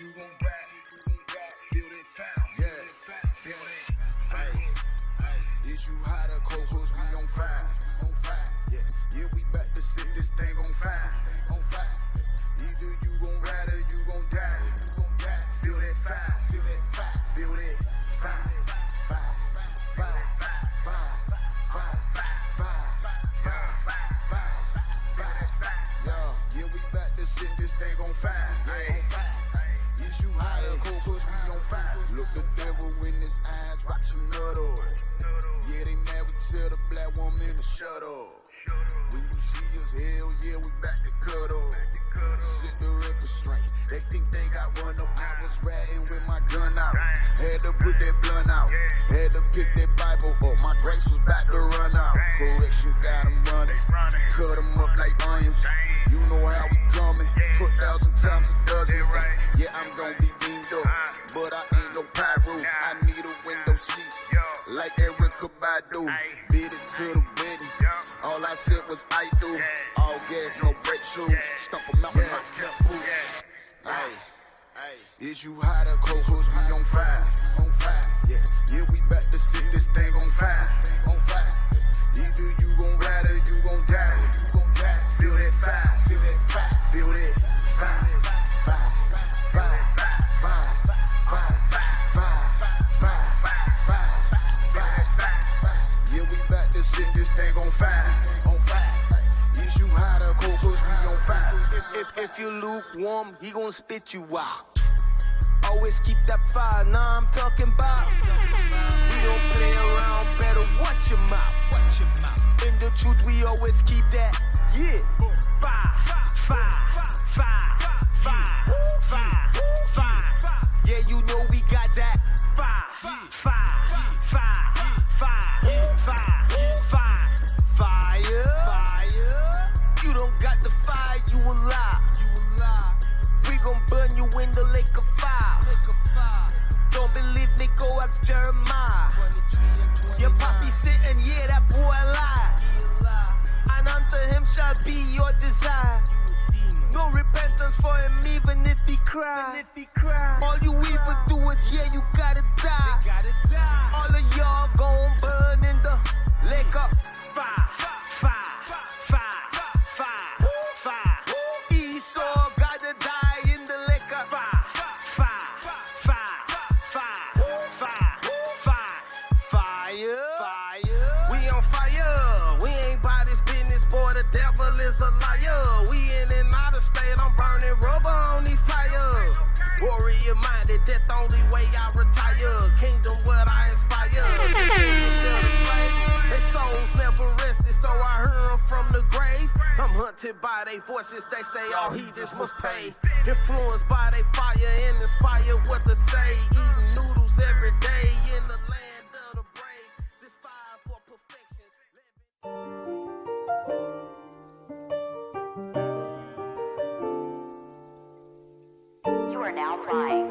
you gon' back. Feel that foul. Feel that. Is you hot or cold? 'Cause we on fire. Yeah, we back to sit this thing on fire. Either you gon' ride or you gon' die. Feel that fire. Feel that fire. Yeah, we back to sit this thing on fire. Is you hot or cold? 'Cause we on fire. Look the devil in his eyes, watch him nut up. Yeah, they mad, we tell the black woman to shut up. When you see us, hell yeah, we back to cut up. Sit the record straight. They think they got one up. I was ratting with my gun out. Had to put that blunt out. Had to pick that Bible up. My grace was back to run out. Correction got them running. Cut them up like onions. You know how we coming. 12,000 times a dozen. Yeah, I'm gonna be beamed up. But I ain't no pyro. I need a window seat. Like Erica Badu. Bid it to the wedding. All I said was I do. All gas, no brake shoes. Stump them out with my cap boots. Is you hot or cold? 'Cause we on fire. Yeah, we back to sit this thing on fire. Either you gon' ride or you gon' die. Feel that fire. Feel that fire. Yeah, we back to sit this thing on fire. Is you hot or cold? 'Cause we on fire. If you lukewarm, he gon' spit you out. Always keep that fire, nah, I'm talking about. We don't play around, better watch your mouth. In the truth, we always keep that, yeah. Fire. Yeah, you know we got that fire. You don't got the fire, you a lie. We gon' burn you in the lake of fire. Don't believe me, go ask Jeremiah. Your poppy sitting, yeah, that boy lied. And unto him shall be your desire. No repentance for him, even if he cry. All you even do is, yeah, you gotta die. All of y'all gon' burn in the lake of fire. Esau gotta die in the lake of fire. We on fire. We ain't by this business, boy. The devil is a liar. We in and out of state. I'm burning rubber on these tires. Warrior minded, that's the only way I retire. Kingdom what I inspire. Their souls never rested, so I heard them from the grave. I'm hunted by their voices, they say all heathens must pay. Influenced by their fire and inspired what to say. Eating noodles every day in the land of the brave. This fire for perfection. You are now flying.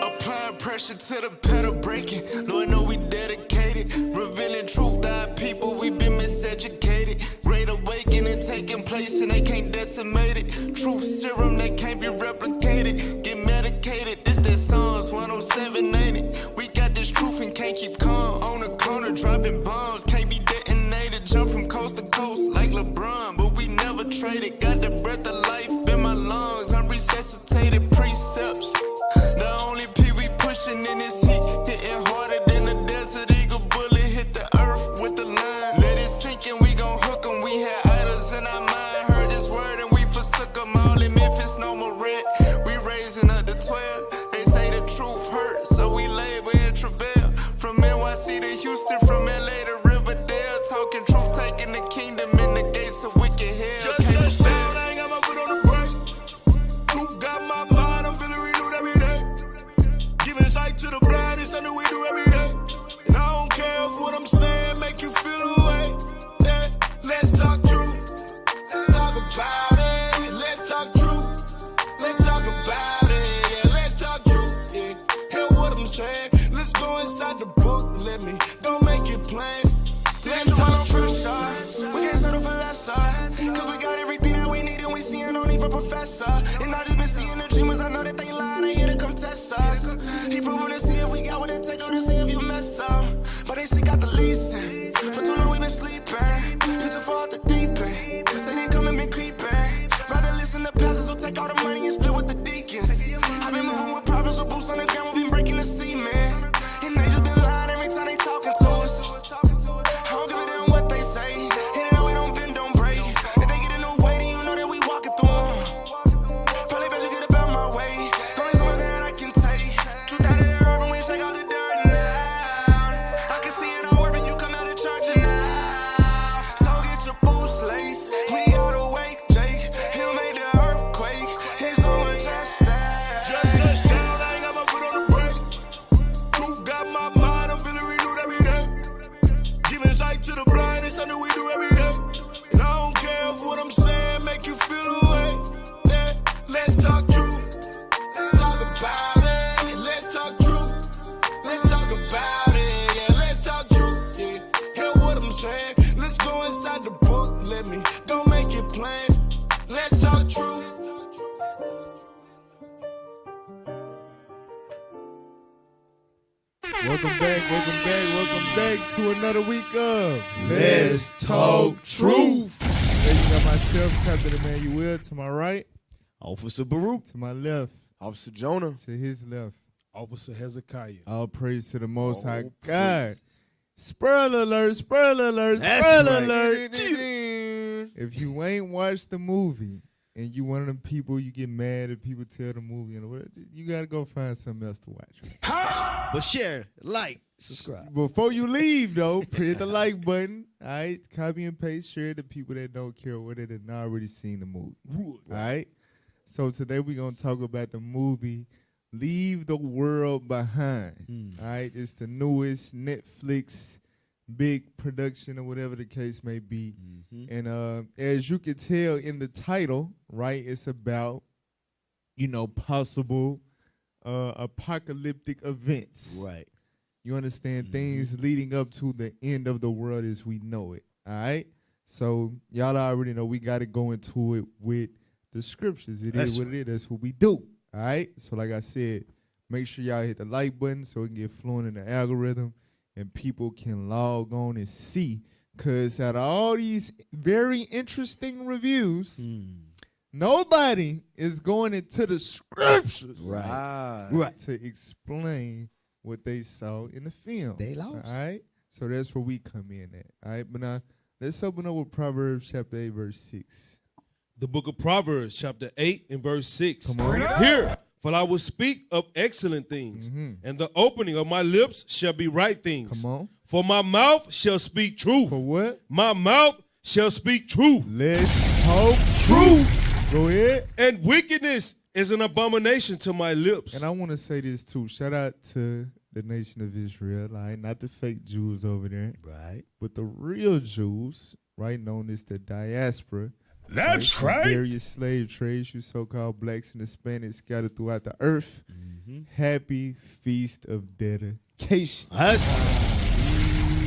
Applying pressure to the pedal breaking. Lord, know we dedicated. Revealing truth to our people, we been miseducated. Great awakening taking place and they can't decimate it. Truth serum that can't be replicated. Get medicated, this that Psalms 107, ain't it? We got this truth and can't keep calm. On the corner dropping bombs, can't be detonated. Jump from coast to coast like LeBron, but we never traded. Got the breath of life in my lungs, I'm resuscitated. Precepts, the only P we pushing in this heat, hitting harder than a desert eagle bullet hit the earth with the line. Let it sink and we gon' hook 'em. We had idols in our mind, heard his word and we forsook 'em all in Memphis. a professor. And I just been seeing the dreamers, I know that they lying, they here to come test us. He proving to see if we got what it take, or to see if you mess up. But they seek out the leasing. For too long we been sleeping. You can fall out the deep end. Say they come and been creeping. Rather listen to pastors who take all the money and split with the deacons. I've been moving with problems with boots on the ground, we've been breaking the cement. And angels been lying every time they talking to us. I don't give a damn what they say. And they know we don't bend, don't break. If they get in the way, then you know that we walking through them. Probably better get about my way. Only so much that I can take. Truth out of the urban, we shake all the dirt now. I can see it all working, you come out of church and now. So get your boots laced. We all the way, Jake. He'll make the earthquake. It's so much at stake. Just touchdown, I ain't got my foot on the brake. Truth got my mind, I'm feeling renewed every day. Giving sight to the blind, it's something we do every day. And I don't care if what I'm saying make you feel away. Yeah, let's talk truth. Talk about it. Let's talk truth. Let's talk about it. Yeah, let's talk truth. Yeah, hear what I'm saying. Let's go inside the book. Let me go make it plain. Let's talk truth. Welcome back to another week of Let's Talk Truth. There you got myself, Captain Emmanuel, to my right, Officer Baruch. to my left, Officer Jonah. to his left. Officer Hezekiah. All praise to the Most High All God. Spoiler alert, spoiler alert, That's spoiler right. alert. If you ain't watched the movie and you one of them people, you get mad if people tell the movie and whatever, you got to go find something else to watch. But share, like, subscribe. Before you leave, though, hit the like button. All right, copy and paste, share it to people that don't care what it and already seen the movie. All right. So today we're gonna talk about the movie Leave the World Behind. All right, it's the newest Netflix big production or whatever the case may be. And as you can tell in the title, right, it's about possible apocalyptic events. Right. You understand things leading up to the end of the world as we know it. All right. So y'all already know we got to go into it with the scriptures. It is what it is. That's what we do. All right. So like I said, make sure y'all hit the like button so it can get flowing in the algorithm and people can log on and see. Because out of all these very interesting reviews, nobody is going into the scriptures to explain what they saw in the film. They lost. All right? So that's where we come in at. All right? But now, let's open up with Proverbs chapter 8, verse 6. The book of Proverbs, chapter 8 and verse 6. Come on. Hear, for I will speak of excellent things, and the opening of my lips shall be right things. Come on. For my mouth shall speak truth. For what? My mouth shall speak truth. Let's talk truth. Go ahead. And wickedness is an abomination to my lips. And I want to say this, too. Shout out to the nation of Israel, right? Not the fake Jews over there. Right. But the real Jews, right, known as the diaspora. That's right. Various slave trades, you so-called blacks and Hispanics scattered throughout the earth. Happy Feast of Dedication.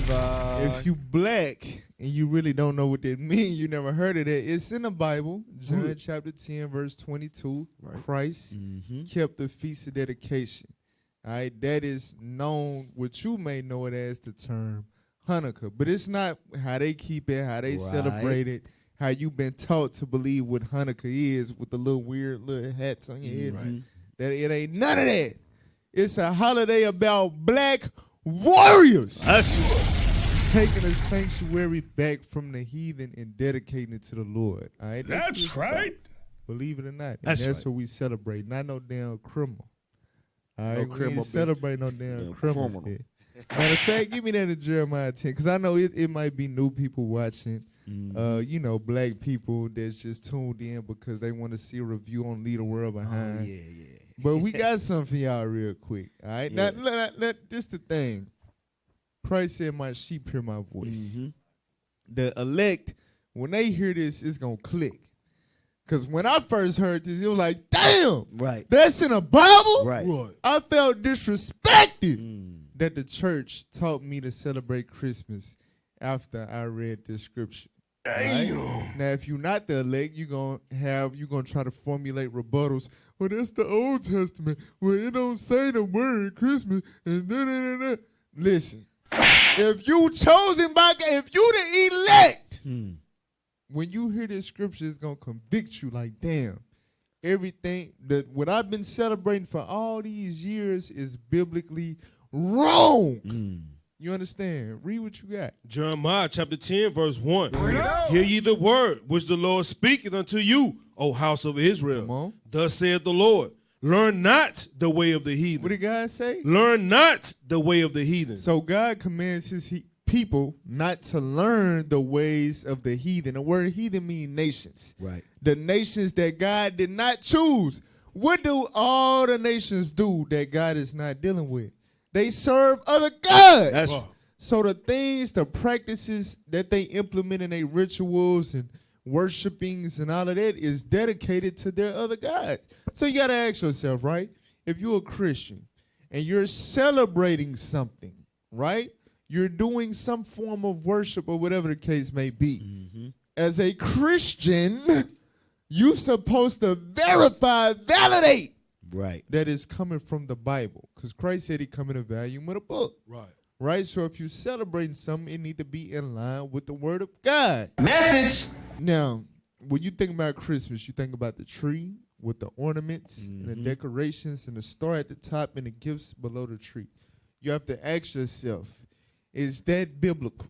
If you black and you really don't know what that means, you never heard of that, it's in the Bible. John chapter 10, verse 22. Right. Christ kept the Feast of Dedication. All right, that is known, what you may know it as the term Hanukkah. But it's not how they keep it, how they celebrate it, how you've been taught to believe what Hanukkah is with the little weird little hats on your head. Right. That it ain't none of that. It's a holiday about black warriors. That's Taking a sanctuary back from the heathen and dedicating it to the Lord. All right? That's right. Believe it or not. That's and that's right. what we celebrate. Not no damn criminal. All right? No We criminal, ain't celebrate no damn criminal. criminal. Yeah. Matter of fact, give me that in Jeremiah 10, because I know it might be new people watching. Black people that's just tuned in because they want to see a review on Leave the World Behind. But we got something for y'all real quick. All right? Yeah. Now, this the thing. Christ said, my sheep hear my voice. The elect, when they hear this, it's going to click. Because when I first heard this, it was like, damn, Right. that's in the Bible? Right. I felt disrespected that the church taught me to celebrate Christmas after I read this scripture. Right? Now, if you're not the elect, you're gonna try to formulate rebuttals. Well, that's the Old Testament. Well, it don't say the word Christmas and da. Listen, if you chosen by God, if you the elect, when you hear this scripture, it's gonna convict you like, damn, everything that what I've been celebrating for all these years is biblically wrong. You understand? Read what you got. Jeremiah chapter 10, verse 1. Hear ye the word which the Lord speaketh unto you, O house of Israel. Come on. Thus saith the Lord, learn not the way of the heathen. What did God say? Learn not the way of the heathen. So God commands his people not to learn the ways of the heathen. The word heathen means nations. Right. The nations that God did not choose. What do all the nations do that God is not dealing with? They serve other gods. So the things, the practices that they implement in their rituals and worshipings and all of that is dedicated to their other gods. So you got to ask yourself, right? If you're a Christian and you're celebrating something, right? You're doing some form of worship or whatever the case may be. As a Christian, you're supposed to verify, validate that is coming from the Bible. Because Christ said he come in a volume of a book. Right? So if you're celebrating something, it need to be in line with the word of God. Message. Now, when you think about Christmas, you think about the tree with the ornaments and the decorations and the star at the top and the gifts below the tree. You have to ask yourself, is that biblical?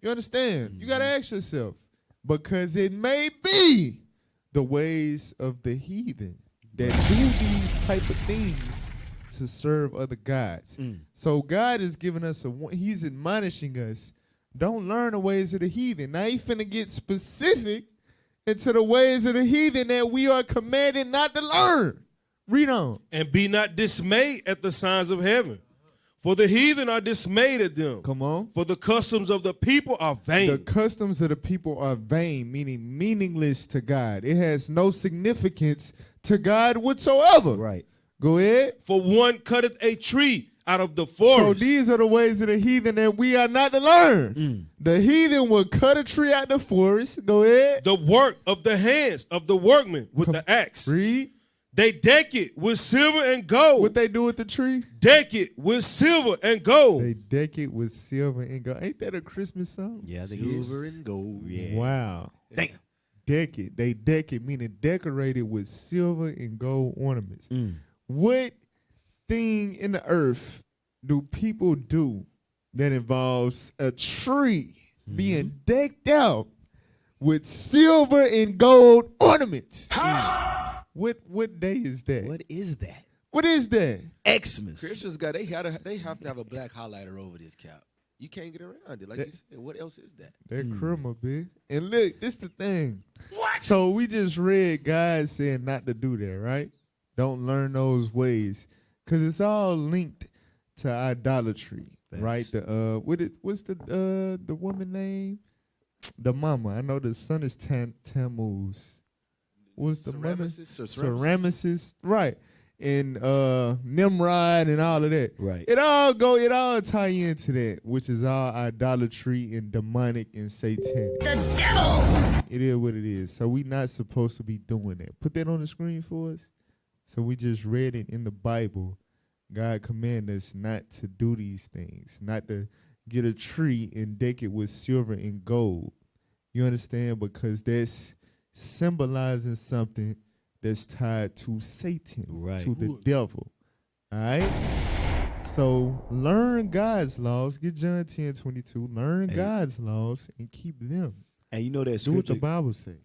You understand? You got to ask yourself. Because it may be the ways of the heathen that do these type of things to serve other gods. So God is giving us he's admonishing us, don't learn the ways of the heathen. Now he finna get specific into the ways of the heathen that we are commanded not to learn. Read on. And be not dismayed at the signs of heaven. For the heathen are dismayed at them. Come on. For the customs of the people are vain. The customs of the people are vain, meaning meaningless to God. It has no significance to God whatsoever. Right. Go ahead. For one cutteth a tree out of the forest. So these are the ways of the heathen that we are not to learn. The heathen will cut a tree out the forest. Go ahead. The work of the hands of the workmen with the axe. Read. They deck it with silver and gold. What they do with the tree? Deck it with silver and gold. They deck it with silver and gold. Ain't that a Christmas song? Yeah, I think Silver and gold. Yeah. Wow. Damn. Deck it. They deck it, meaning decorated with silver and gold ornaments. What thing in the earth do people do that involves a tree being decked out with silver and gold ornaments? What day is that? What is that? What is that? Xmas. Christians got they have to have a black highlighter over this cap. You can't get around it. Like you said, what else is that? That criminal, big. And look, this the thing. What? So we just read God saying not to do that, right? Don't learn those ways. Because it's all linked to idolatry, right? The what's the woman name? The mama. I know the son is Tammuz. What's the mother? Semiramis. Right. And Nimrod and all of that. Right. It all tie into that, which is all idolatry and demonic and satanic. The devil! It is what it is. So we not supposed to be doing that. Put that on the screen for us. So we just read it in the Bible. God commanded us not to do these things, not to get a tree and deck it with silver and gold. You understand? Because that's symbolizing something that's tied to Satan, to the devil. All right? So learn God's laws. Get John 10:22. Learn God's laws and keep them. And you know that Do what scripture, the Bible say.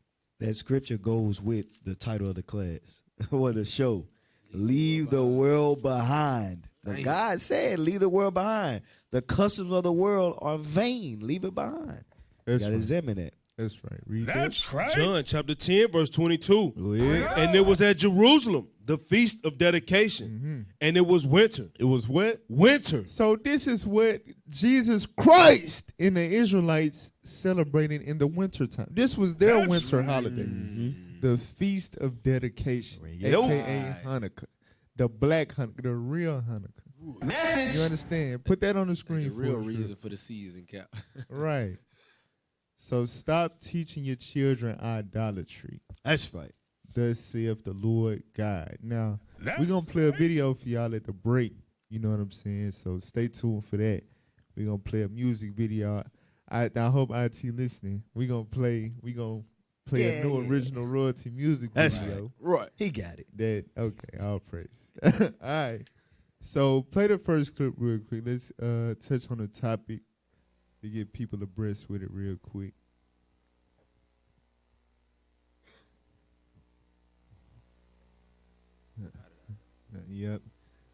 that scripture goes with the title of the class or the show. Leave the world behind. The God said, leave the world behind. The customs of the world are vain. Leave it behind. That's You got to right. examine that. That's right. Read that. right. John chapter 10, verse 22. Go ahead. And it was at Jerusalem, the feast of dedication. And it was winter. It was what? Winter. So this is what Jesus Christ and the Israelites celebrating in the wintertime. This was their winter holiday. The Feast of Dedication, a.k.a. Hanukkah. The black Hanukkah, the real Hanukkah. Message. You understand? Put that on the screen The real for us. reason for the season, cap. Right. So stop teaching your children idolatry. That's right. Thus saith the Lord God. Now, we're going to play a video for y'all at the break. You know what I'm saying? So stay tuned for that. We're going to play a music video. I hope IT listening. We're going to play a new original royalty music video. Right. He got it. Okay, all praise. All right. So play the first clip real quick. Let's touch on the topic to get people abreast with it real quick. Yep.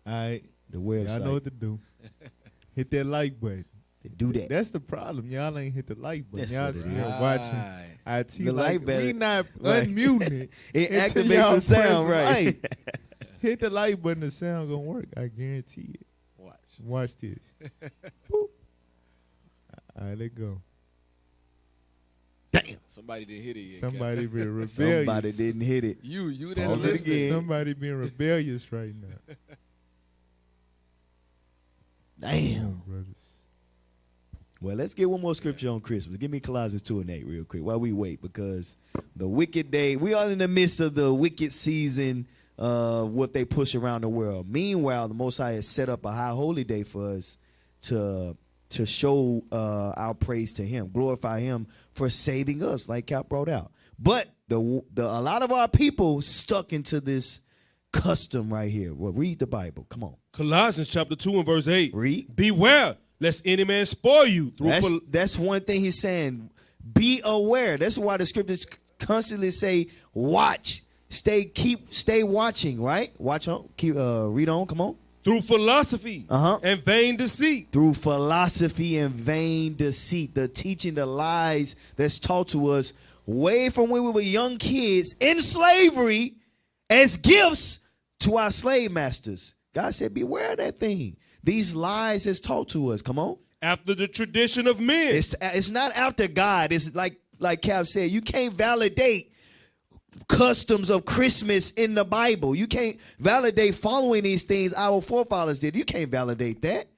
All right. The website. Y'all know what to do. Hit that like button. Do that. That's the problem. Y'all ain't hit the like button. That's Y'all what it still is. watching IT. The like We button. not Right. unmuting it. It until activates y'all the sound, press right. like. Hit the like button. The sound gonna work. I guarantee it. Watch this. Boop. All right, let's go. Damn. Somebody didn't hit it yet. Somebody being rebellious. Somebody didn't hit it. You Pause didn't it hit again. Somebody being rebellious right now. Damn. Brothers. Well, let's get one more scripture on Christmas. Give me Colossians 2:8 real quick while we wait, because the wicked day, we are in the midst of the wicked season of what they push around the world. Meanwhile, the Most High has set up a high holy day for us to show our praise to Him, glorify Him for saving us, like Cap brought out. But a lot of our people stuck into this custom right here. Well, read the Bible. Come on. Colossians chapter 2 and verse 8. Read. Beware, lest any man spoil you through That's one thing he's saying. Be aware. That's why the scriptures constantly say, watch. Stay watching, right? Watch on. Read on. Come on. through philosophy and vain deceit. Through philosophy and vain deceit. The teaching, the lies that's taught to us way from when we were young kids in slavery as gifts to our slave masters. God said, beware of that thing. These lies is taught to us. Come on. After the tradition of men. It's not after God. It's like Cap said, you can't validate customs of Christmas in the Bible. You can't validate following these things our forefathers did. You can't validate that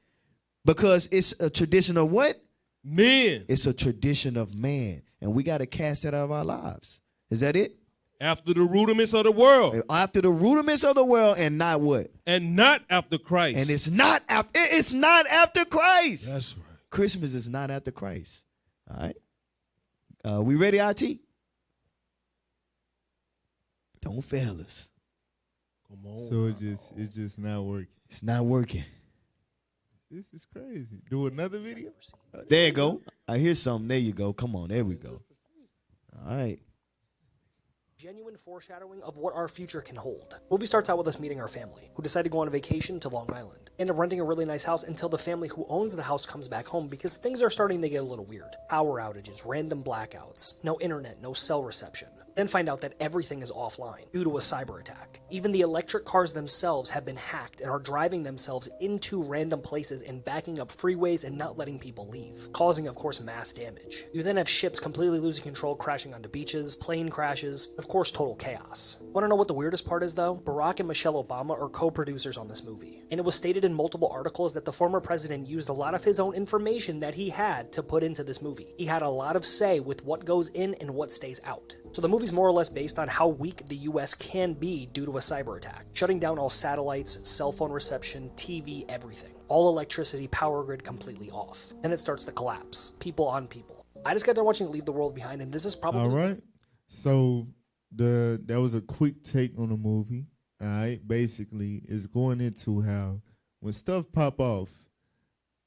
because it's a tradition of what? Men. It's a tradition of man, and we got to cast that out of our lives. Is that it? After the rudiments of the world. After the rudiments of the world, and not what? And not after Christ. And it's not after Christ. That's right. Christmas is not after Christ. All right. We ready, IT? Don't fail us. Come on. So it's just not working. It's not working. This is crazy. Do another video? There you go. I hear something. There you go. Come on. There we go. All right. Genuine foreshadowing of what our future can hold. Movie starts out with us meeting our family, who decide to go on a vacation to Long Island. End up renting a really nice house until the family who owns the house comes back home because things are starting to get a little weird. Power outages, random blackouts, no internet, no cell reception. Then find out that everything is offline due to a cyber attack. Even the electric cars themselves have been hacked and are driving themselves into random places and backing up freeways and not letting people leave, causing, of course, mass damage. You then have ships completely losing control, crashing onto beaches, plane crashes, of course, total chaos. Want to know what the weirdest part is, though? Barack and Michelle Obama are co-producers on this movie, and it was stated in multiple articles that the former president used a lot of his own information that he had to put into this movie. He had a lot of say with what goes in and what stays out. So the movie's more or less based on how weak the US can be due to a cyber attack, shutting down all satellites, cell phone reception, TV, everything. All electricity, power grid completely off. And it starts to collapse, people on people. I just got done watching Leave the World Behind, and this is probably... All right. So that was a quick take on the movie. All right. Basically, it's going into how when stuff pop off,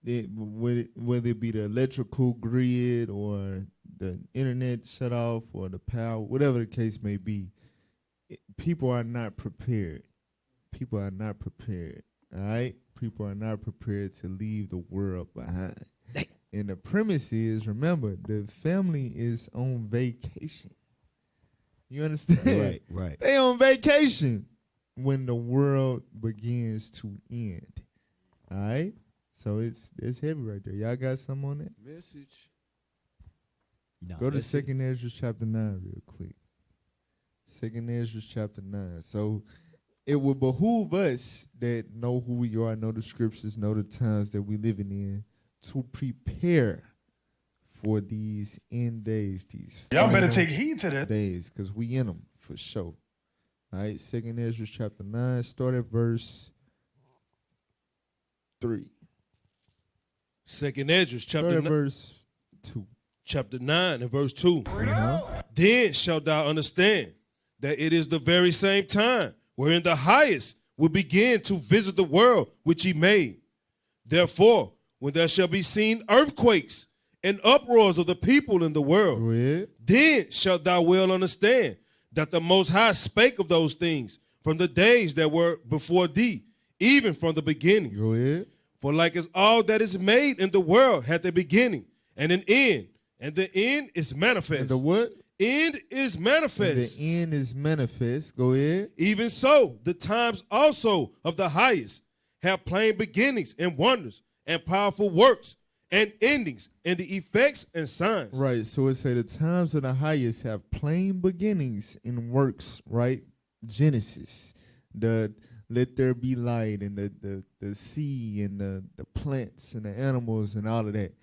whether it be the electrical grid or the internet shut off or the power, whatever the case may be, people are not prepared. People are not prepared. All right? People are not prepared to leave the world behind. And the premise is, remember, the family is on vacation. You understand? Right. They on vacation when the world begins to end. All right? So it's heavy right there. Y'all got something on that? Message. No, Go to 2nd Ezra chapter 9 real quick. 2nd Ezra chapter 9. So it will behoove us that know who we are, know the scriptures, know the times that we living in, to prepare for these end days, these Y'all better final take heed to that. days, because we in them for sure. All right, 2nd Ezra chapter 9, start at verse 3. 2nd Ezra chapter 9, verse 2. Chapter 9 and verse 2. Uh-huh. Then shalt thou understand that it is the very same time wherein the highest will begin to visit the world which he made. Therefore, when there shall be seen earthquakes and uproars of the people in the world, then shalt thou well understand that the Most High spake of those things from the days that were before thee, even from the beginning. Go ahead. For like as all that is made in the world hath a beginning and an end, and the end is manifest. And the what? End is manifest. And the end is manifest. Go ahead. Even so, the times also of the highest have plain beginnings and wonders and powerful works and endings and the effects and signs. Right. So it say the times of the highest have plain beginnings and works, right? Genesis, the let there be light, and the sea and the plants and the animals and all of that.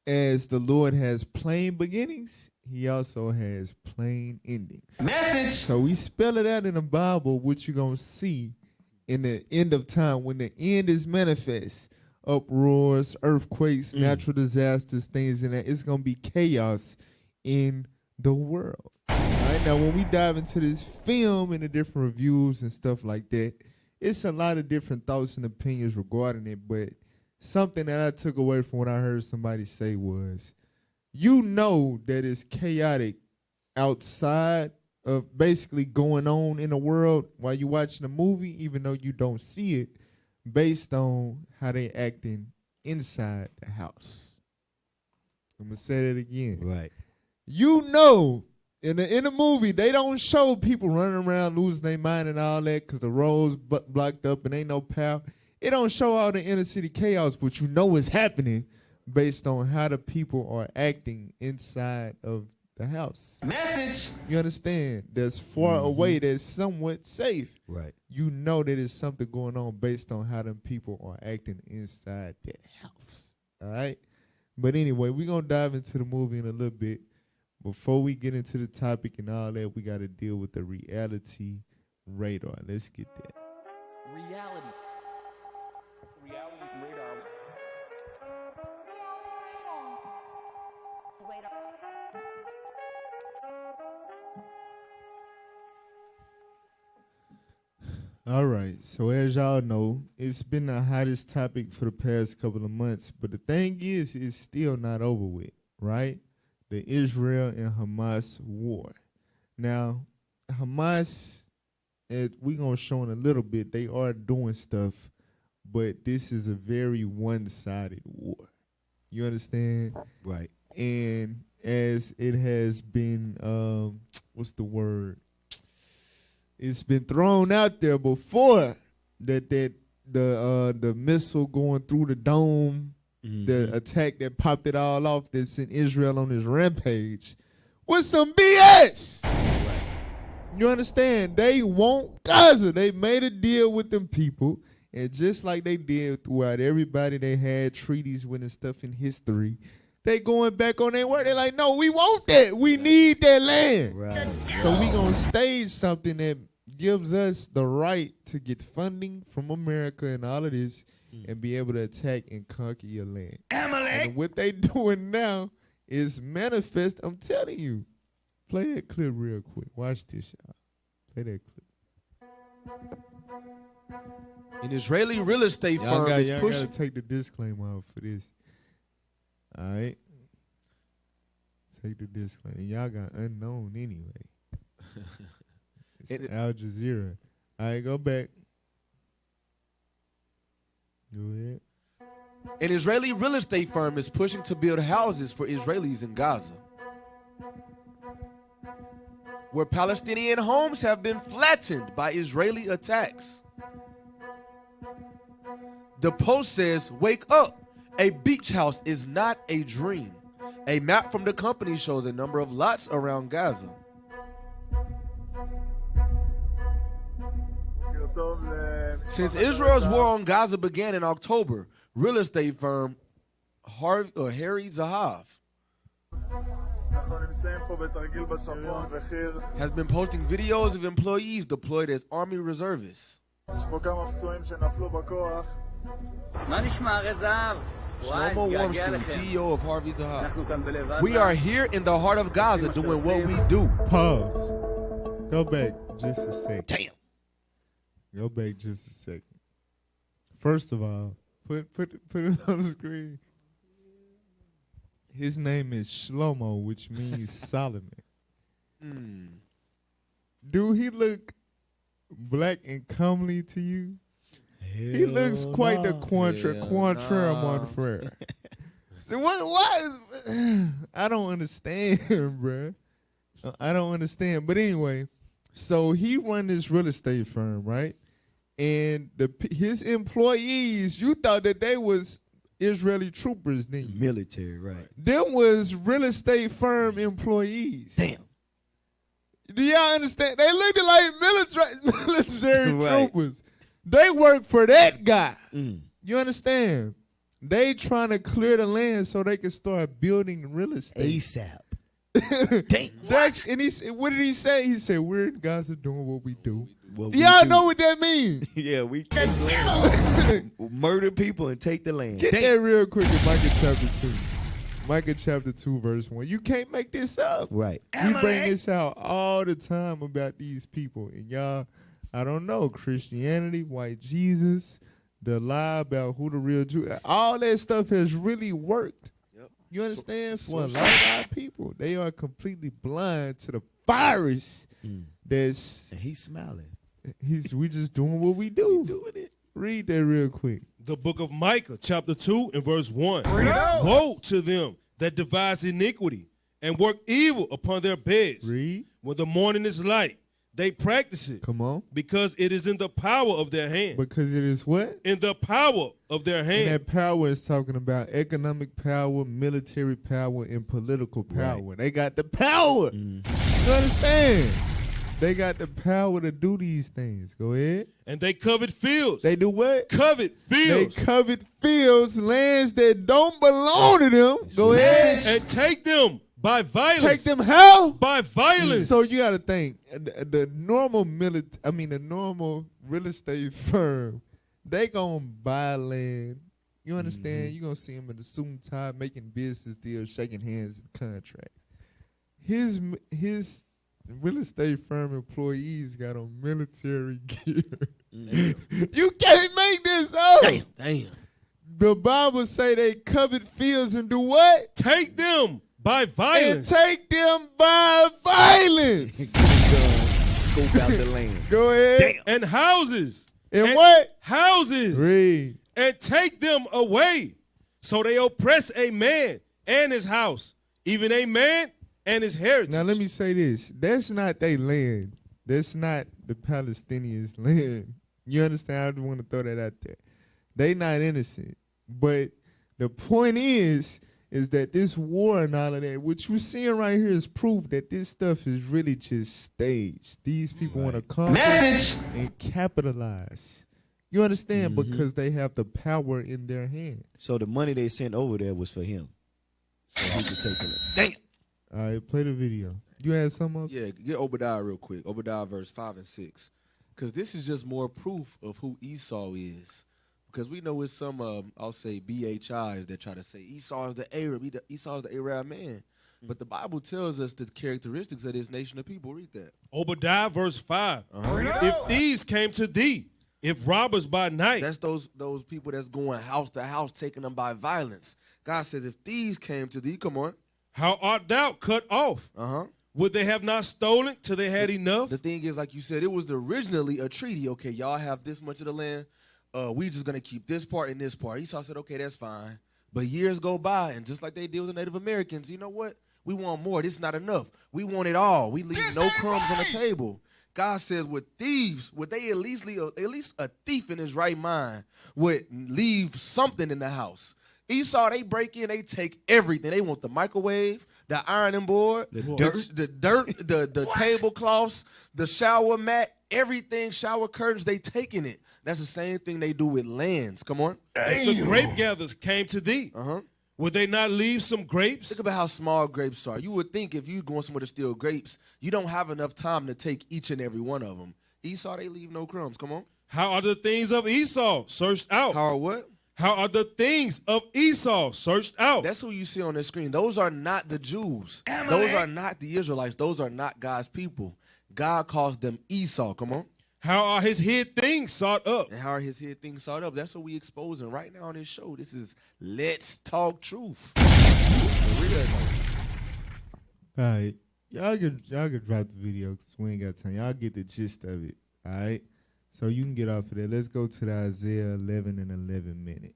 As the Lord has plain beginnings, he also has plain endings. Message. So we spell it out in the Bible, what you're going to see in the end of time when the end is manifest. Uproars, earthquakes, natural disasters, things in that. It's going to be chaos in the world. All right, now when we dive into this film and the different reviews and stuff like that, it's a lot of different thoughts and opinions regarding it, but something that I took away from what I heard somebody say was, you know that it's chaotic outside of basically going on in the world while you're watching a movie, even though you don't see it, based on how they acting inside the house. I'm going to say that again. Right. You know, in the movie, they don't show people running around losing their mind and all that because the roads blocked up and ain't no power. It don't show all the inner city chaos, but you know it's happening based on how the people are acting inside of the house. Message. You understand? That's far away, that's somewhat safe. Right. You know that there's something going on based on how them people are acting inside that house. All right? But anyway, we're going to dive into the movie in a little bit. Before we get into the topic and all that, we got to deal with the reality radar. Let's get that. Reality radar. All right, so as y'all know, it's been the hottest topic for the past couple of months, but the thing is, it's still not over with, right? The Israel and Hamas war. Now, Hamas, as we're going to show in a little bit, they are doing stuff, but this is a very one-sided war. You understand? Right. And as it has been, what's the word? It's been thrown out there before that the missile going through the dome, the attack that popped it all off that sent Israel on this rampage was some BS. Right. You understand? They want Gaza. They made a deal with them people, and just like they did throughout everybody they had treaties with and stuff in history, they going back on their word. They're like, no, we want that. We need that land. Right. So we going to stage something that gives us the right to get funding from America and all of this and be able to attack and conquer your land. And what they doing now is manifest. I'm telling you. Play that clip real quick. Watch this, y'all. Play that clip. An Israeli real estate firm is y'all pushing. gotta take the disclaimer out for this. All right? Take the disclaimer. Y'all got unknown anyway. It's Al Jazeera. All right, go back. Go ahead. An Israeli real estate firm is pushing to build houses for Israelis in Gaza, where Palestinian homes have been flattened by Israeli attacks. The Post says, "Wake up, a beach house is not a dream." A map from the company shows a number of lots around Gaza. Since Israel's war on Gaza began in October, real estate firm Harry Zahav has been posting videos of employees deployed as army reservists. Shlomo Wormstein, CEO of Harvey's House. We are here in the heart of Gaza doing what we do. Pause. Go back just a second. Damn. Go back just a second. First of all, put it on the screen. His name is Shlomo, which means Solomon. Do he look black and comely to you? He looks quite the mon frere. So what? I don't understand, bruh. I don't understand. But anyway, so he run this real estate firm, right? And his employees, you thought that they was Israeli troopers, didn't you? Military, right. Them was real estate firm employees. Damn. Do y'all understand? They looked like military Right. troopers. They work for that guy. You understand? They trying to clear the land so they can start building real estate. ASAP. Damn. And what did he say? He said, "We're in Gaza doing what we do." What Y'all we do. know what that means? Yeah, we take land. Murder people and take the land. Get that real quick in Micah chapter 2. Micah chapter 2, verse 1. You can't make this up. Right. We bring this out all the time about these people. And y'all, I don't know, Christianity, white Jesus, the lie about who the real Jew, all that stuff has really worked. Yep. You understand? For a lot of our people, they are completely blind to the virus that's... And he's smiling. We just doing what we do. We doing it. Read that real quick. The book of Micah, chapter 2 and verse 1. Woe to them that devise iniquity and work evil upon their beds. Read. When the morning is light, they practice it. Come on. Because it is in the power of their hand. Because it is what? In the power of their hand. And that power is talking about economic power, military power, and political power. Right. They got the power. You understand? They got the power to do these things. Go ahead. And they covet fields. They do what? Covet fields. They covet fields, lands that don't belong to them. Go ahead. And take them by violence. Take them how? By violence. So you got to think the normal the normal real estate firm, they gonna buy land. You understand? You gonna see them in the suit and tie, making business deals, shaking hands in contracts. His real estate firm employees got on military gear. You can't make this up. Damn. The Bible say they covet fields and do what? Take them by violence. And take them by violence. Scope out the land. Go ahead. Damn. And houses. And what? Houses. Read. And take them away. So they oppress a man and his house, even a man and his heritage. Now let me say this. That's not their land. That's not the Palestinians' land. You understand? I just want to throw that out there. They not innocent. But the point is that this war and all of that, what you're seeing right here is proof that this stuff is really just staged. These people want to come and capitalize. You understand? Because they have the power in their hand. So the money they sent over there was for him. So he could take it. Damn. All right, play the video. You had something else? Yeah, get Obadiah real quick. Obadiah verse 5 and 6. Because this is just more proof of who Esau is. Because we know with some, I'll say BHIs that try to say Esau is the Arab, Esau is the Arab man. But the Bible tells us the characteristics of this nation of people. Read that. Obadiah verse 5. If thieves came to thee, if robbers by night. That's those people that's going house to house, taking them by violence. God says, if thieves came to thee, come on. How art thou cut off? Would they have not stolen till they had enough? The thing is, like you said, it was originally a treaty. Okay, y'all have this much of the land. We just going to keep this part and this part. Esau said, okay, that's fine. But years go by, and just like they did with the Native Americans, you know what? We want more. This is not enough. We want it all. We leave no crumbs on the table. God says with thieves, would they at least a thief in his right mind would leave something in the house. Esau, they break in, they take everything. They want the microwave, the ironing board, the dirt, the tablecloths, the shower mat, everything, shower curtains, they taking it. That's the same thing they do with lands. Come on. The grape gatherers came to thee. Would they not leave some grapes? Think about how small grapes are. You would think if you're going somewhere to steal grapes, you don't have enough time to take each and every one of them. Esau, they leave no crumbs. Come on. How are the things of Esau searched out? How are what? How are the things of Esau searched out? That's who you see on the screen. Those are not the Jews. Those are not the Israelites. Those are not God's people. God calls them Esau. Come on. How are his hid things sought up? And how are his hid things sought up? That's what we exposing right now on this show. This is Let's Talk Truth. For real, All right. Y'all can drop the video because we ain't got time. Y'all get the gist of it. All right. So you can get off of there. Let's go to the Isaiah 11 and 11 minute.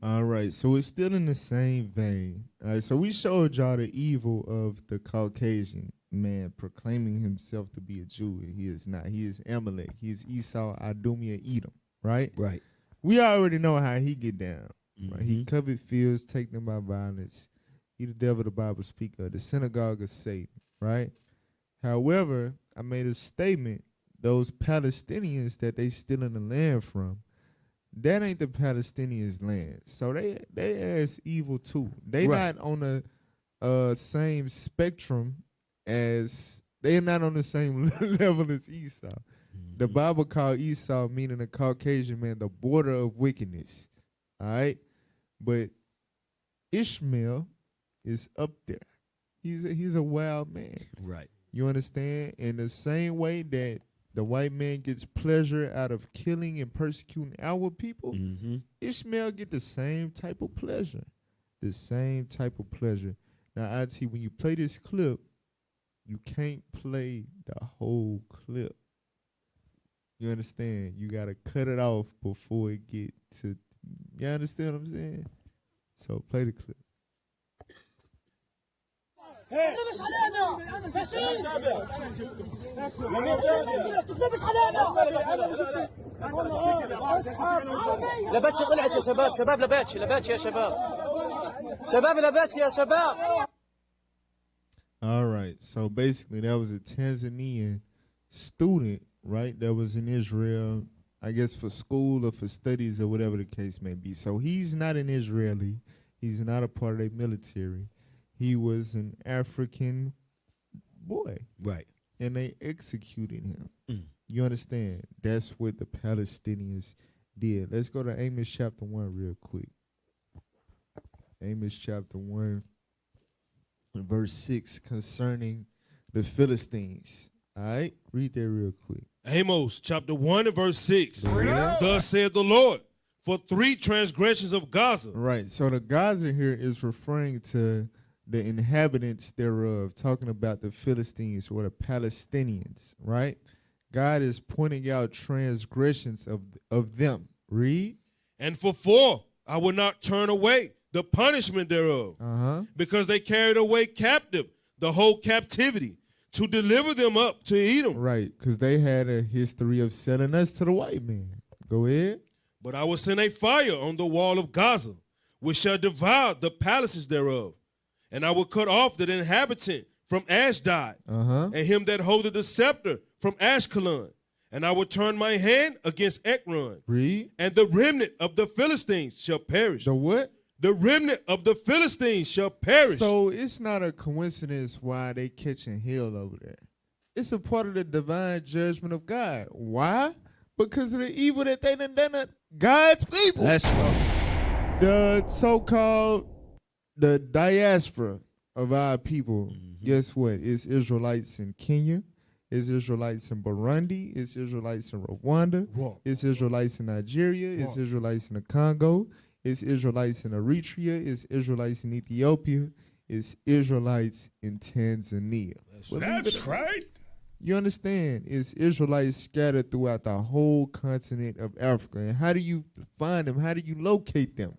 All right, so it's still in the same vein. All right, so we showed y'all the evil of the Caucasian man proclaiming himself to be a Jew, and he is not. He is Amalek. He is Esau, Idumea, Edom, right? Right. We already know how he get down. Right? He covered fields, take them by violence. He the devil the Bible speak of, the synagogue of Satan, right? However, I made a statement, those Palestinians that they stealing the land from, that ain't the Palestinians' land. So they as evil too. They Right. not on the same spectrum as, they're not on the same level as Esau. The Bible called Esau, meaning the Caucasian man, the border of wickedness. All right? But Ishmael is up there. He's a wild man. Right. You understand? In the same way that the white man gets pleasure out of killing and persecuting our people, Ishmael get the same type of pleasure. The same type of pleasure. Now, IT, when you play this clip, you can't play the whole clip. You understand? You got to cut it off before it get to, you understand what I'm saying? So play the clip. لباتشي طلعت يا شباب شباب لباتشي يا شباب شباب لباتشي يا شباب. All right. So basically that was a Tanzanian student, right, that was in Israel, I guess for school or for studies or whatever the case may be. So he's not an Israeli. He's not a part of their military. He was an African boy. Right. And they executed him. You understand? That's what the Palestinians did. Let's go to Amos chapter 1 real quick. Amos chapter 1, verse 6, concerning the Philistines. All right? Read that real quick. Amos chapter 1 and verse 6. Thus saith the Lord, for 3 transgressions of Gaza. Right. So the Gaza here is referring to the inhabitants thereof, talking about the Philistines or the Palestinians, right? God is pointing out transgressions of them. Read. And for 4, I will not turn away the punishment thereof, because they carried away captive the whole captivity to deliver them up to Edom. Right, because they had a history of selling us to the white man. Go ahead. But I will send a fire on the wall of Gaza, which shall devour the palaces thereof. And I will cut off the inhabitant from Ashdod, and him that holdeth the scepter from Ashkelon. And I will turn my hand against Ekron. Read. And the remnant of the Philistines shall perish. The what? The remnant of the Philistines shall perish. So it's not a coincidence why they catching hell over there. It's a part of the divine judgment of God. Why? Because of the evil that they done to God's people. That's right. The so-called the diaspora of our people, guess what? It's Israelites in Kenya. It's Israelites in Burundi. It's Israelites in Rwanda. It's Israelites in Nigeria. It's Israelites in the Congo. It's Israelites in Eritrea. It's Israelites in Ethiopia. It's Israelites in Tanzania. That's right. You understand? It's Israelites scattered throughout the whole continent of Africa. And how do you find them? How do you locate them?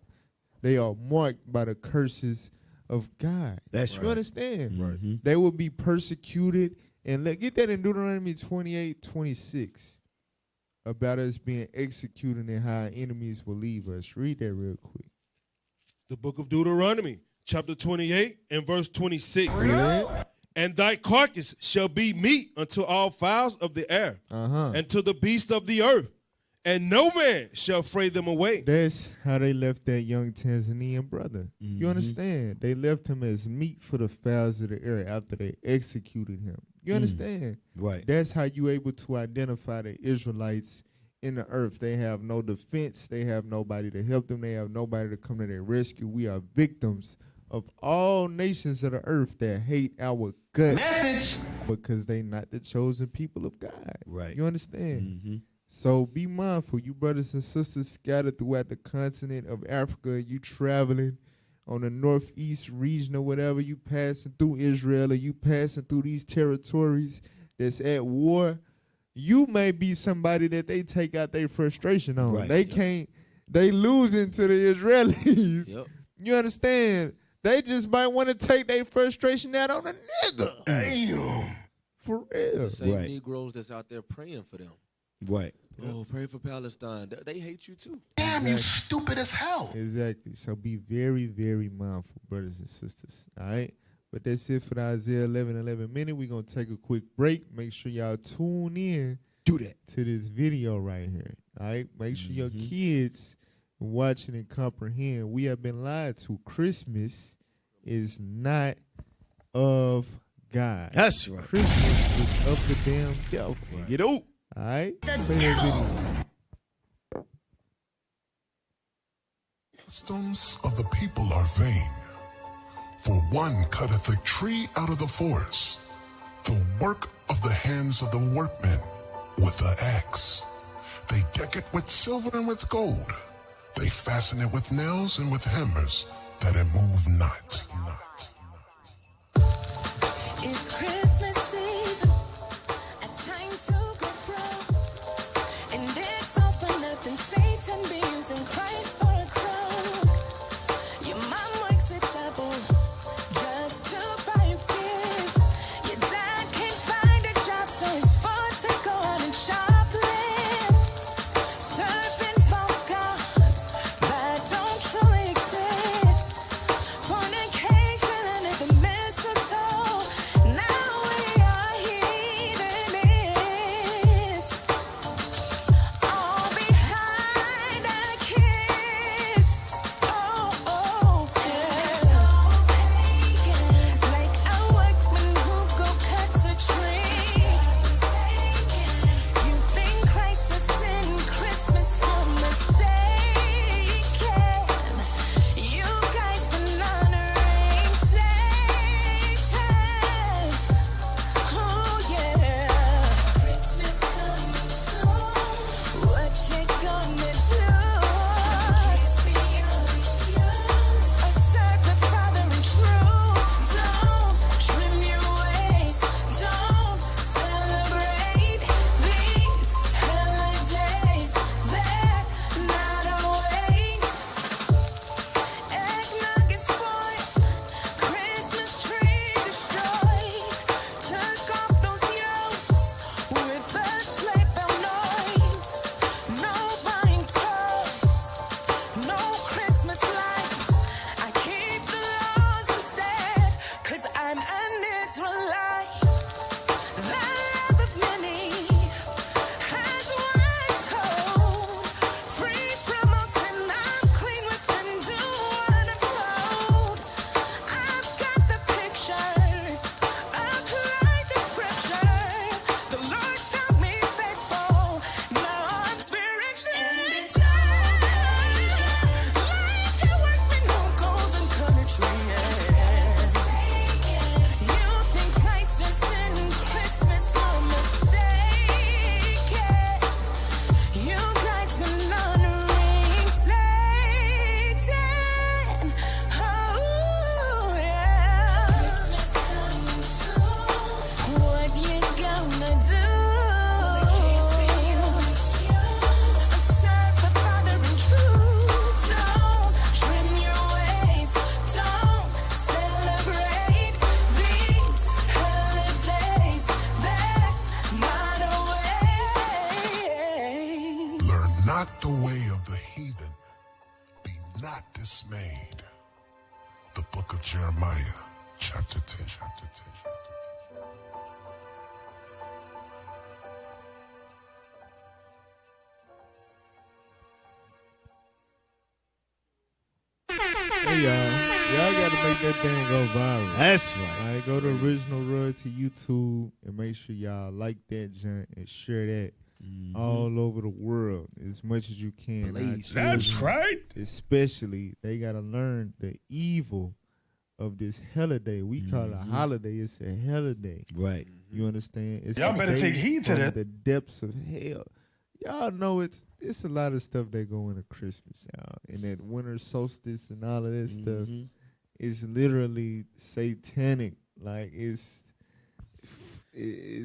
They are marked by the curses of God. That's You right. understand? Right. They will be persecuted. And get that in Deuteronomy 28:26 about us being executed and how our enemies will leave us. Read that real quick. The book of Deuteronomy, chapter 28 and verse 26. Yeah. And thy carcass shall be meat unto all fowls of the air, and to the beasts of the earth, and no man shall fray them away. That's how they left that young Tanzanian brother. You understand? They left him as meat for the fowls of the air after they executed him. You understand? Right. That's how you able to identify the Israelites in the earth. They have no defense. They have nobody to help them. They have nobody to come to their rescue. We are victims of all nations of the earth that hate our guts because they not the chosen people of God. Right. You understand? So be mindful, you brothers and sisters scattered throughout the continent of Africa, and you traveling on the northeast region or whatever, you passing through Israel or you passing through these territories that's at war. You may be somebody that they take out their frustration on. Right. They losing to the Israelis. Yep. You understand? They just might want to take their frustration out on a nigga. Damn. For real. The same Right. Negroes that's out there praying for them. Right. Oh, pray for Palestine. They hate you too. Damn, you stupid as hell. Exactly. So be very, very mindful, brothers and sisters. All right? But that's it for the Isaiah 11:11 minute. We're going to take a quick break. Make sure y'all tune in Do that. to this video right here. All right? Make sure your kids watching and comprehend. We have been lied to. Christmas is not of God. That's right. Christmas is of the damn devil. Get out. All right? Play that video. Customs of the people are vain. For one cutteth a tree out of the forest, the work of the hands of the workmen with the axe. They deck it with silver and with gold. They fasten it with nails and with hammers, that it move not. It's Christmas season, a time to go pro. And it's all for nothing, Satan be using Christ for a crown. Your mom works at double just to buy you gifts. Your dad can't find a job, so he's forced to go out and shoplift. Serving false gods that don't truly exist. Fornication under the mistletoe. Now we are heathenists. All behind a kiss. Oh, yeah. Like a workman who go cuts a tree. You think Christ is in Christmas, you're mistaken. You guys been honoring Satan. Oh yeah. Christmas coming soon. What you gonna do? Assert the Father in truth. Don't trim your waist. Don't celebrate these holidays. They're not a waste. Eggnog is spoiled. Christmas tree destroyed. Took off those yokes with the sleigh bell noise. No buying toys. No Christmas lights. I keep the laws instead, 'cause I'm an Israelite. The love of many has wise code. Free from all sin, I'm clean within, do what I'm told. I've got the picture, applied the scripture. The Lord found me faithful, now I'm spiritual. And it's like a workman who goes and cut a tree. You think Christ is in Christmas, you're mistaken. You guys been honoring Satan. Oh yeah. Christmas coming soon. What you gonna do? Serve the Father in truth. Don't trim your waist. Don't celebrate these holidays. They're not a waste. Learn not the way of the heathen. Be not dismayed. Jeremiah chapter 10. Hey y'all gotta make that thing go viral. That's right. All right, go to Original Road to YouTube and make sure y'all like that junk and share that all over the world as much as you can. Please. That's right. Especially, they gotta learn the evil of this holiday. We call it a holiday. It's a holiday. Right. You understand? It's Y'all a better day take heed to from that. the depths of hell. Y'all know it's a lot of stuff that go into Christmas, y'all. And that winter solstice and all of that stuff is literally satanic. Like it's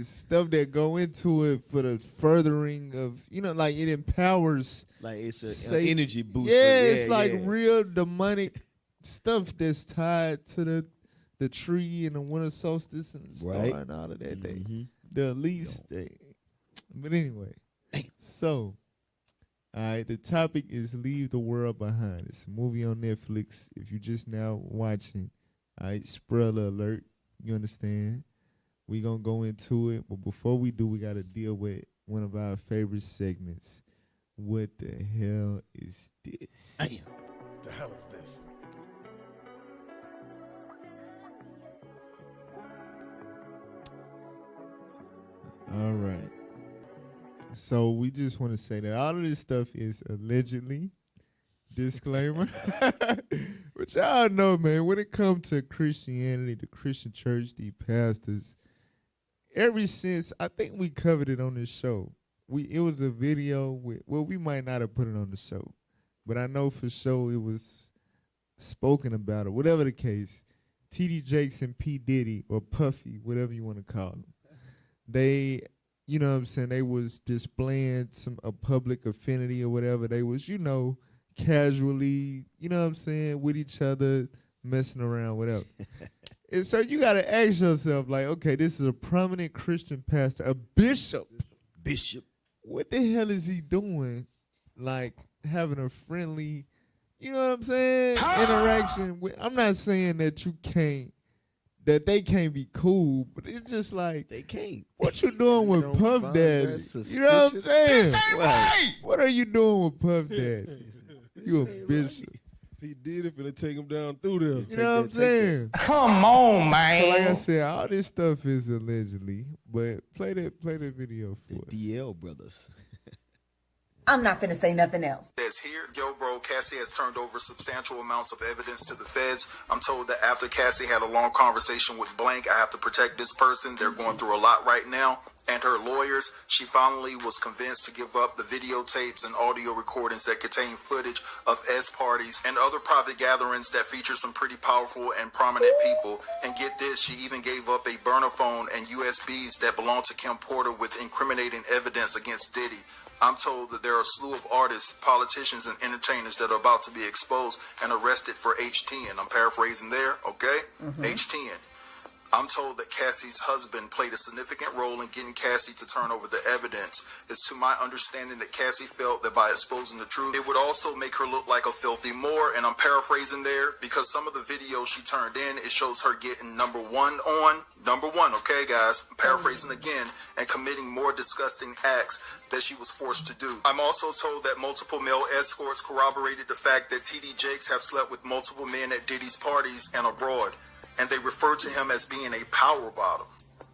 stuff that go into it for the furthering of, like it empowers. Like it's an energy booster. Yeah, it's like real demonic stuff that's tied to the tree and the winter solstice and the star and all of that. The least day. But anyway, so, all right, the topic is Leave the World Behind. It's a movie on Netflix. If you're just now watching, all right, spoiler alert, you understand? We're going to go into it, but before we do, we got to deal with one of our favorite segments. What the hell is this? Damn. The hell is this? All right. So we just want to say that all of this stuff is allegedly, disclaimer. But y'all know, man, when it comes to Christianity, the Christian church, the pastors, ever since, I think we covered it on this show. It was a video we might not have put it on the show, but I know for sure it was spoken about, or whatever the case. T.D. Jakes and P. Diddy, or Puffy, whatever you want to call them, they, you know what I'm saying, they was displaying a public affinity or whatever. They was, casually, you know what I'm saying, with each other, messing around, whatever. And so you got to ask yourself, like, okay, this is a prominent Christian pastor, a bishop. What the hell is he doing? Like, having a friendly, you know what I'm saying, interaction with, I'm not saying that they can't be cool, but it's just like, they can't. What you doing with Puff Daddy? You know what I'm saying? This ain't right. What are you doing with Puff Daddy? You a bishop. He did it, finna take him down through there. You know what I'm saying? Come on, man. So like I said, all this stuff is allegedly, but play the video for us. DL brothers. I'm not finna say nothing else. Says here, yo, bro, Cassie has turned over substantial amounts of evidence to the feds. I'm told that after Cassie had a long conversation with Blank, I have to protect this person. They're going through a lot right now. And her lawyers, she finally was convinced to give up the videotapes and audio recordings that contain footage of S parties and other private gatherings that feature some pretty powerful and prominent people. And get this, she even gave up a burner phone and USBs that belong to Kim Porter with incriminating evidence against Diddy. I'm told that there are a slew of artists, politicians, and entertainers that are about to be exposed and arrested for H10. I'm paraphrasing there, okay? H10. I'm told that Cassie's husband played a significant role in getting Cassie to turn over the evidence. It's to my understanding that Cassie felt that by exposing the truth, it would also make her look like a filthy Moor, and I'm paraphrasing there because some of the videos she turned in, it shows her getting number one, okay, guys, I'm paraphrasing again, and committing more disgusting acts that she was forced to do. I'm also told that multiple male escorts corroborated the fact that T.D. Jakes have slept with multiple men at Diddy's parties and abroad, and they refer to him as being a power bottom.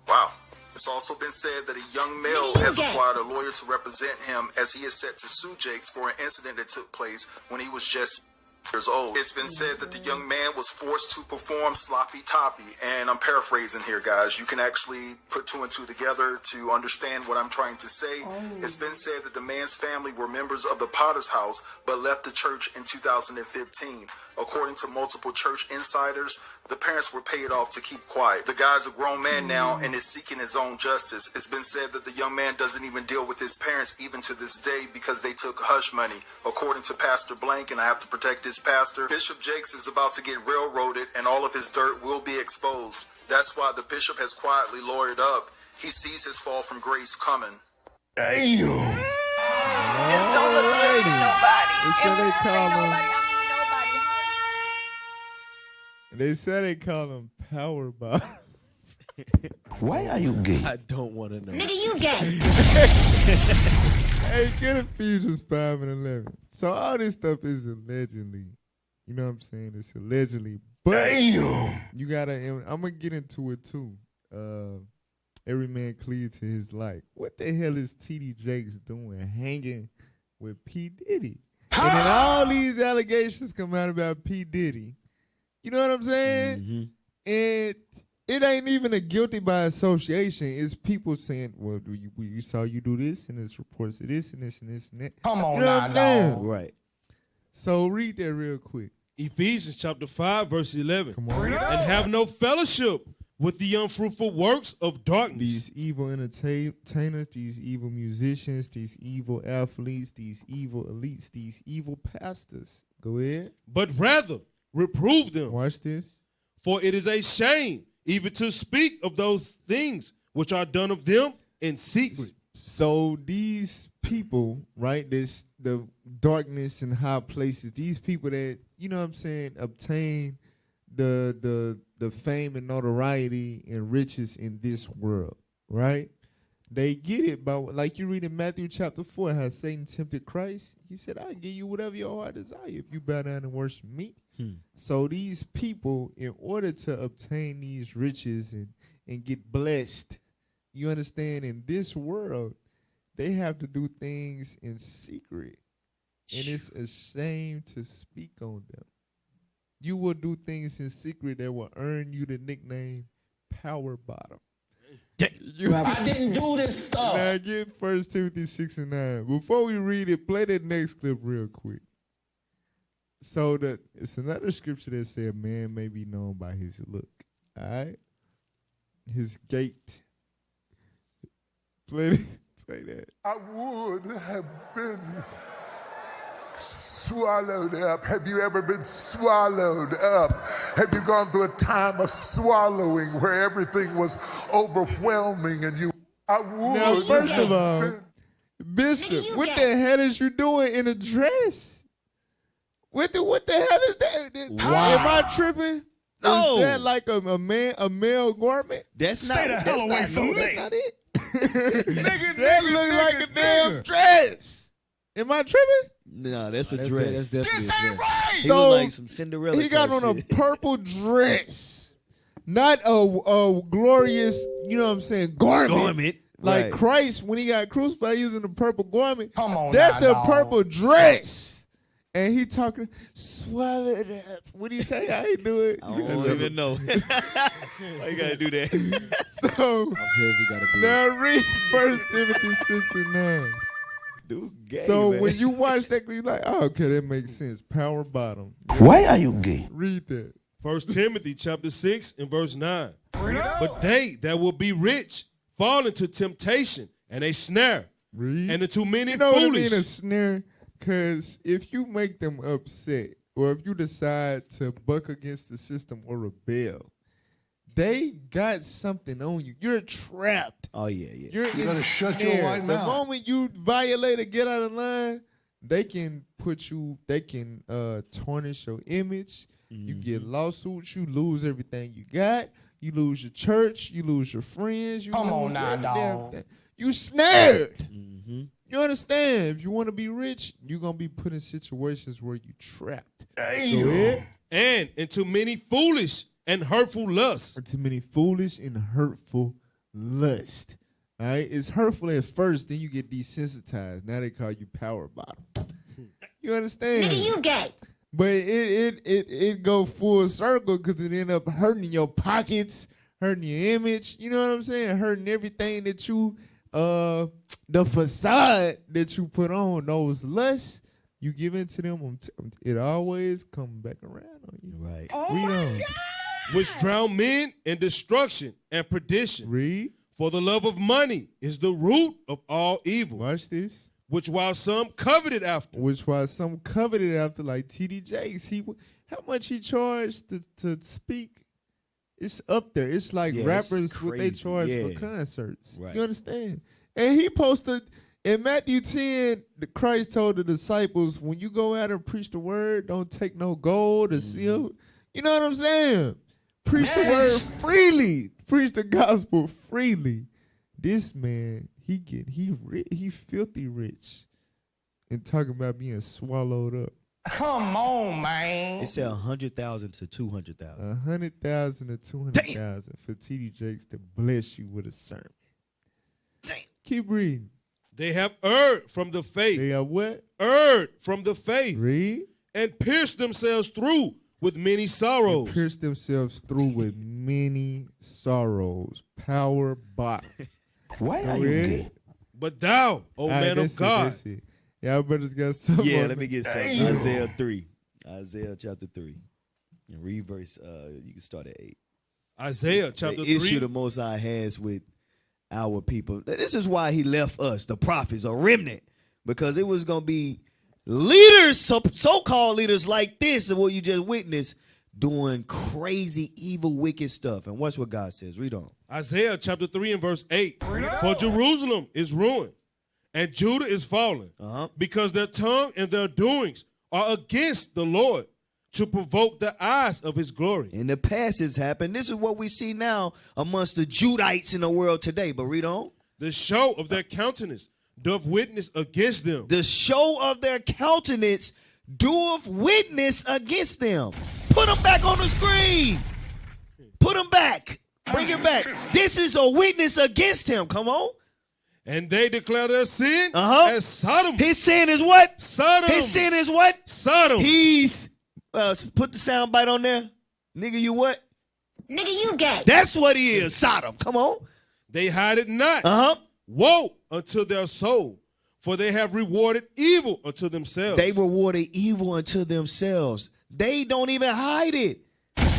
Wow. It's also been said that a young male has acquired a lawyer to represent him as he is set to sue Jakes for an incident that took place when he was just years old. It's been said that the young man was forced to perform sloppy toppy, and I'm paraphrasing here, guys. You can actually put two and two together to understand what I'm trying to say. It's been said that the man's family were members of the Potter's House, but left the church in 2015. According to multiple church insiders, the parents were paid off to keep quiet. The guy's a grown man now and is seeking his own justice. It's been said that the young man doesn't even deal with his parents even to this day because they took hush money. According to Pastor Blank, and I have to protect this pastor, Bishop Jakes is about to get railroaded and all of his dirt will be exposed. That's why the bishop has quietly lawyered up. He sees his fall from grace coming. Damn. Just don't look good to nobody. That's what they call them. They said they call them power bottom. Why are you gay? I don't want to know. Nigga, you gay. Hey, get Ephesians 5 and 11. So all this stuff is allegedly. You know what I'm saying? It's allegedly. But Damn. you gotta, I'm gonna get into it too. Every man cleave to his life. What the hell is TD Jakes doing hanging with P. Diddy? And then all these allegations come out about P. Diddy. You know what I'm saying? Mm-hmm. And it ain't even a guilty by association. It's people saying, well, we saw you do this, and it's reports of this and this and this and that. Come on you know now, what I'm saying? dog. Right. So read that real quick. Ephesians chapter 5, verse 11. Come on. And have no fellowship with the unfruitful works of darkness. These evil entertainers, these evil musicians, these evil athletes, these evil elites, these evil pastors. Go ahead. But rather reprove them. Watch this. For it is a shame even to speak of those things which are done of them in secret. So these people, right, the darkness and high places, these people that, you know what I'm saying, obtain the fame and notoriety and riches in this world, right? They get it by, like you read in Matthew chapter 4, how Satan tempted Christ. He said, I'll give you whatever your heart desire if you bow down and worship me. So these people, in order to obtain these riches and get blessed, you understand, in this world, they have to do things in secret. And it's a shame to speak on them. You will do things in secret that will earn you the nickname Power Bottom. I didn't do this stuff. Now get 1 Timothy 6 and 9. Before we read it, play that next clip real quick. So it's another scripture that said a man may be known by his look. All right? His gait. Play that. I would have been swallowed up. Have you ever been swallowed up? Have you gone through a time of swallowing where everything was overwhelming and you... I would Now, first of all, have Bishop, what the hell is you doing in a dress? What the hell is that? Wow. Am I tripping? No. Is that like a male garment? That's not. That's not it. That look like a damn dress. Am I tripping? No, that's a dress. That's definitely a dress. Right. He So, was like some Cinderella. He got type on shit. a purple dress, not a glorious, you know what I'm saying, garment. Like right. Christ, when he got crucified using a purple garment. Come on That's now, a dog. purple dress. And he talking, swallow it up. What do you say? How he do it? I don't even know. Why you gotta do that? So, now read 1 Timothy 6 and 9. Dude, gay, So man. when you watch that, you're like, oh, okay, that makes sense. Power bottom. Why are you gay? Read that. 1 Timothy chapter 6 and verse 9. But they that will be rich fall into temptation and a snare, Read. and into many You know what I foolish. mean, a snare? Because if you make them upset, or if you decide to buck against the system or rebel, they got something on you. You're trapped. Oh yeah, yeah. You're You better shut your ensnared. white The mouth. moment you violate or get out of line, they can tarnish your image. You get lawsuits. You lose everything you got. You lose your church. You lose your friends. You Come lose on now, every dog. damn thing. You snared. You understand? If you want to be rich, you're going to be put in situations where you trapped. Go ahead. And into many foolish and hurtful lusts. Too many foolish and hurtful lust. All right? It's hurtful at first, then you get desensitized. Now they call you power bottom. You understand? Nigga, you gay. But it go full circle because it end up hurting your pockets, hurting your image. You know what I'm saying? Hurting everything that you, the facade that you put on, those lusts, you give into them. It always comes back around on you. Right. Read on. Which drown men in destruction and perdition. Read. For the love of money is the root of all evil. Watch this. Which while some coveted after. Which while some coveted after, like TD Jakes, how much he charged to speak? It's up there. It's like rappers what they charge for concerts. Right. You understand? And he posted in Matthew 10, Christ told the disciples, when you go out and preach the word, don't take no gold or silver. You know what I'm saying? Preach the word freely. Preach the gospel freely. This man, he filthy rich. And talking about being swallowed up. Come on, man. It said 100,000 to 200,000. 100,000 to 200,000 for TD Jakes to bless you with a sermon. Damn. Keep reading. They have erred from the faith. They have what? Erred from the faith. Read. And pierced themselves through with many sorrows. And pierced themselves through with many sorrows. Power bottom. Why are you gay? But thou, O man of God. That's it. Y'all brothers got something. Yeah, let me get something. Isaiah 3. Isaiah chapter 3. And read verse, you can start at 8. Isaiah chapter 3. The issue the Most High has with our people. This is why he left us, the prophets, a remnant. Because it was going to be leaders, so-called leaders like this, and what you just witnessed, doing crazy, evil, wicked stuff. And watch what God says. Read on. Isaiah chapter 3 and verse 8. For Jerusalem is ruined, and Judah is fallen, because their tongue and their doings are against the Lord, to provoke the eyes of his glory. In the past it's happened. This is what we see now amongst the Judites in the world today. But read on. The show of their countenance doth witness against them. The show of their countenance doeth witness against them. Put them back on the screen. Put them back. Bring it back. This is a witness against him. Come on. And they declare their sin as Sodom. His sin is what? Sodom. His sin is what? Sodom. He's, put the sound bite on there. Nigga, you what? Nigga, you gay. That's what he is. Sodom. Come on. They hide it not. Woe unto their soul, for they have rewarded evil unto themselves. They rewarded evil unto themselves. They don't even hide it.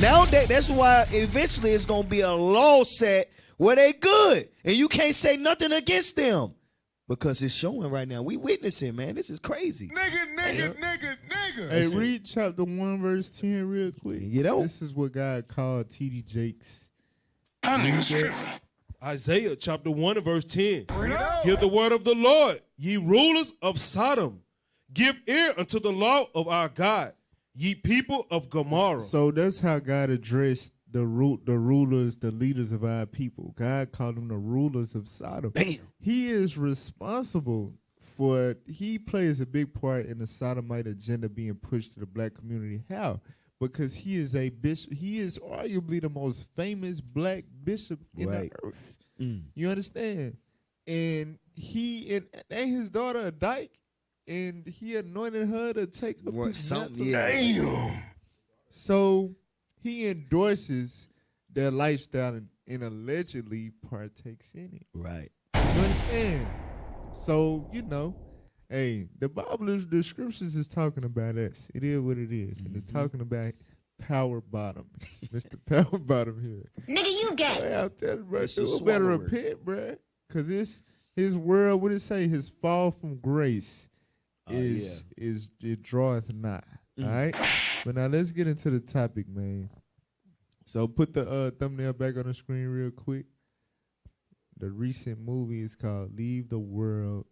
Now that's why eventually it's going to be a law set where they good. And you can't say nothing against them. Because it's showing right now. We witnessing, man. This is crazy. Nigga. Hey, read chapter 1, verse 10 real quick. You know. This is what God called TD Jakes. Isaiah chapter 1 and verse 10. Hear the word of the Lord, ye rulers of Sodom. Give ear unto the law of our God, ye people of Gomorrah. So that's how God addressed the rulers, the leaders of our people. God called them the rulers of Sodom. Damn. He is responsible for, he plays a big part in the Sodomite agenda being pushed to the black community. How? Because he is a bishop. He is arguably the most famous black bishop in the earth. You understand? And he and his daughter a dyke, and he anointed her to take up his mantle. Damn. So he endorses their lifestyle and allegedly partakes in it. Right. You understand? So, you know, hey, the Bible, the scriptures is talking about us. It is what it is. And it's talking about power bottom. Mr. Power Bottom here. Nigga, you gay. Hey, I'm telling you, bro, you better repent, bro. Because his world, what did it say? His fall from grace is it draweth not. All right? But now let's get into the topic, man. So put the thumbnail back on the screen real quick. The recent movie is called Leave the World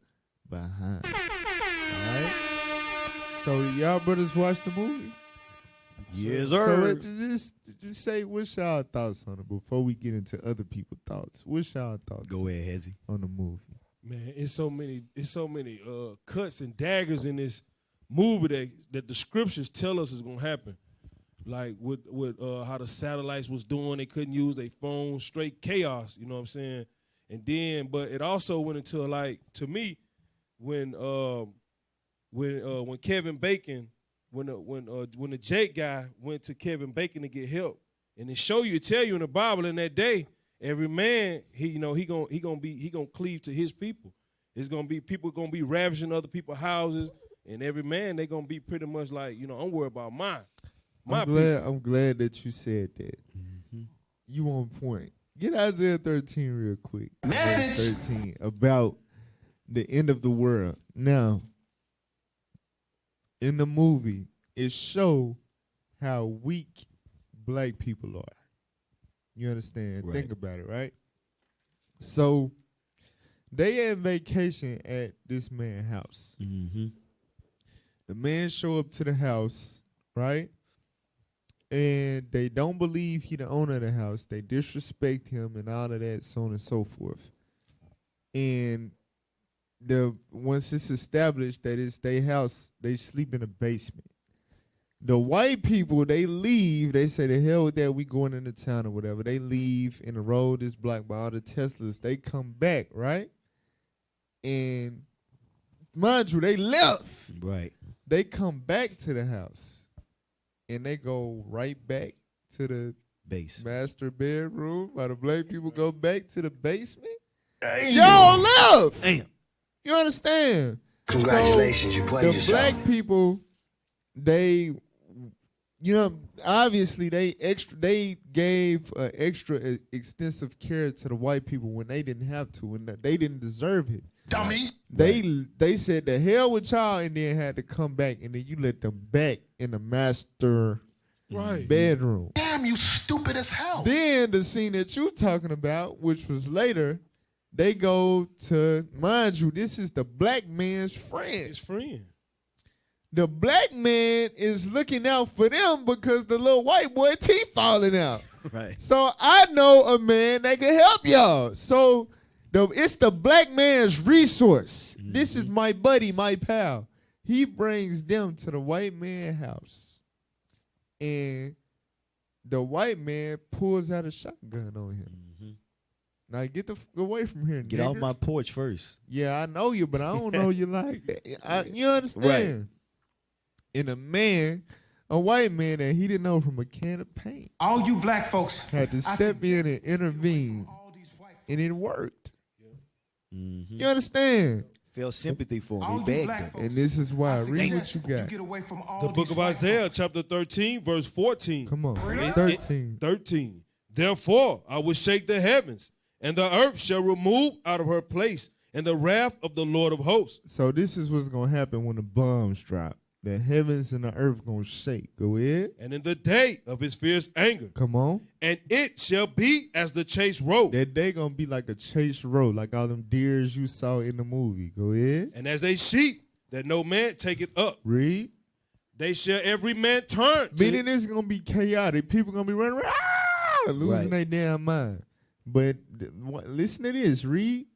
Behind. All right? So y'all brothers watch the movie? Yes, So sir. just say what's y'all thoughts on it before we get into other people's thoughts. What's y'all thoughts? Go ahead, Hezzy. On the movie. Man, it's so many cuts and daggers in this movie that the scriptures tell us is gonna happen. Like with how the satellites was doing, they couldn't use their phones, straight chaos. You know what I'm saying? And then, but it also went into to me, when Kevin Bacon, when the Jake guy went to Kevin Bacon to get help, and it tell you in the Bible in that day, every man he gonna cleave to his people. It's gonna be people gonna be ravishing other people's houses, and every man they gonna be pretty much like, I'm worried about mine. I'm glad that you said that. You on point. Get Isaiah 13 real quick. Verse 13 about the end of the world. Now, in the movie, it show how weak black people are. You understand? Right. Think about it, right? So they in vacation at this man's house. The man show up to the house, right? and they don't believe he the owner of the house. They disrespect him and all of that, so on and so forth. And once it's established that it's their house, they sleep in the basement. The white people, they leave. They say, the hell with that, we going into town or whatever. They leave, and the road is blocked by all the Teslas. They come back, right? And mind you, they left. Right. They come back to the house, and they go right back to the master bedroom. While the black people go back to the basement. Damn. Y'all left. Damn. You understand? Congratulations, so you played the yourself. Black people, they, obviously they gave extra extensive care to the white people when they didn't have to, and they didn't deserve it. Dummy. They said the hell with y'all, and then had to come back, and then you let them back in the master bedroom. Damn, you stupid as hell. Then the scene that you talking about, which was later, they go to, mind you, this is the black man's friend. His friend. The black man is looking out for them because the little white boy teeth falling out. Right. So I know a man that can help y'all. So it's the black man's resource. Mm-hmm. This is my buddy, my pal. He brings them to the white man's house. And the white man pulls out a shotgun on him. Mm-hmm. Now get the fuck away from here, Get off my porch first. Yeah, I know you, but I don't know you like that. You understand? Right. And a white man that he didn't know from a can of paint. All you black folks had to step in and intervene, and it worked. Mm-hmm. You understand? Feel sympathy for him. He begged him. And this is why. Read what you got. The book of Isaiah, chapter 13, verse 14. Come on. 13. 13. Therefore, I will shake the heavens, and the earth shall remove out of her place, and the wrath of the Lord of hosts. So this is what's going to happen when the bombs drop. The heavens and the earth going to shake. Go ahead. And in the day of his fierce anger. Come on. And it shall be as the chase road. That day going to be like a chase road, like all them deers you saw in the movie. Go ahead. And as a sheep that no man taketh up. Read. They shall every man turn. Meaning it's going to be chaotic. People going to be running around, losing their damn mind. But listen to this. Read.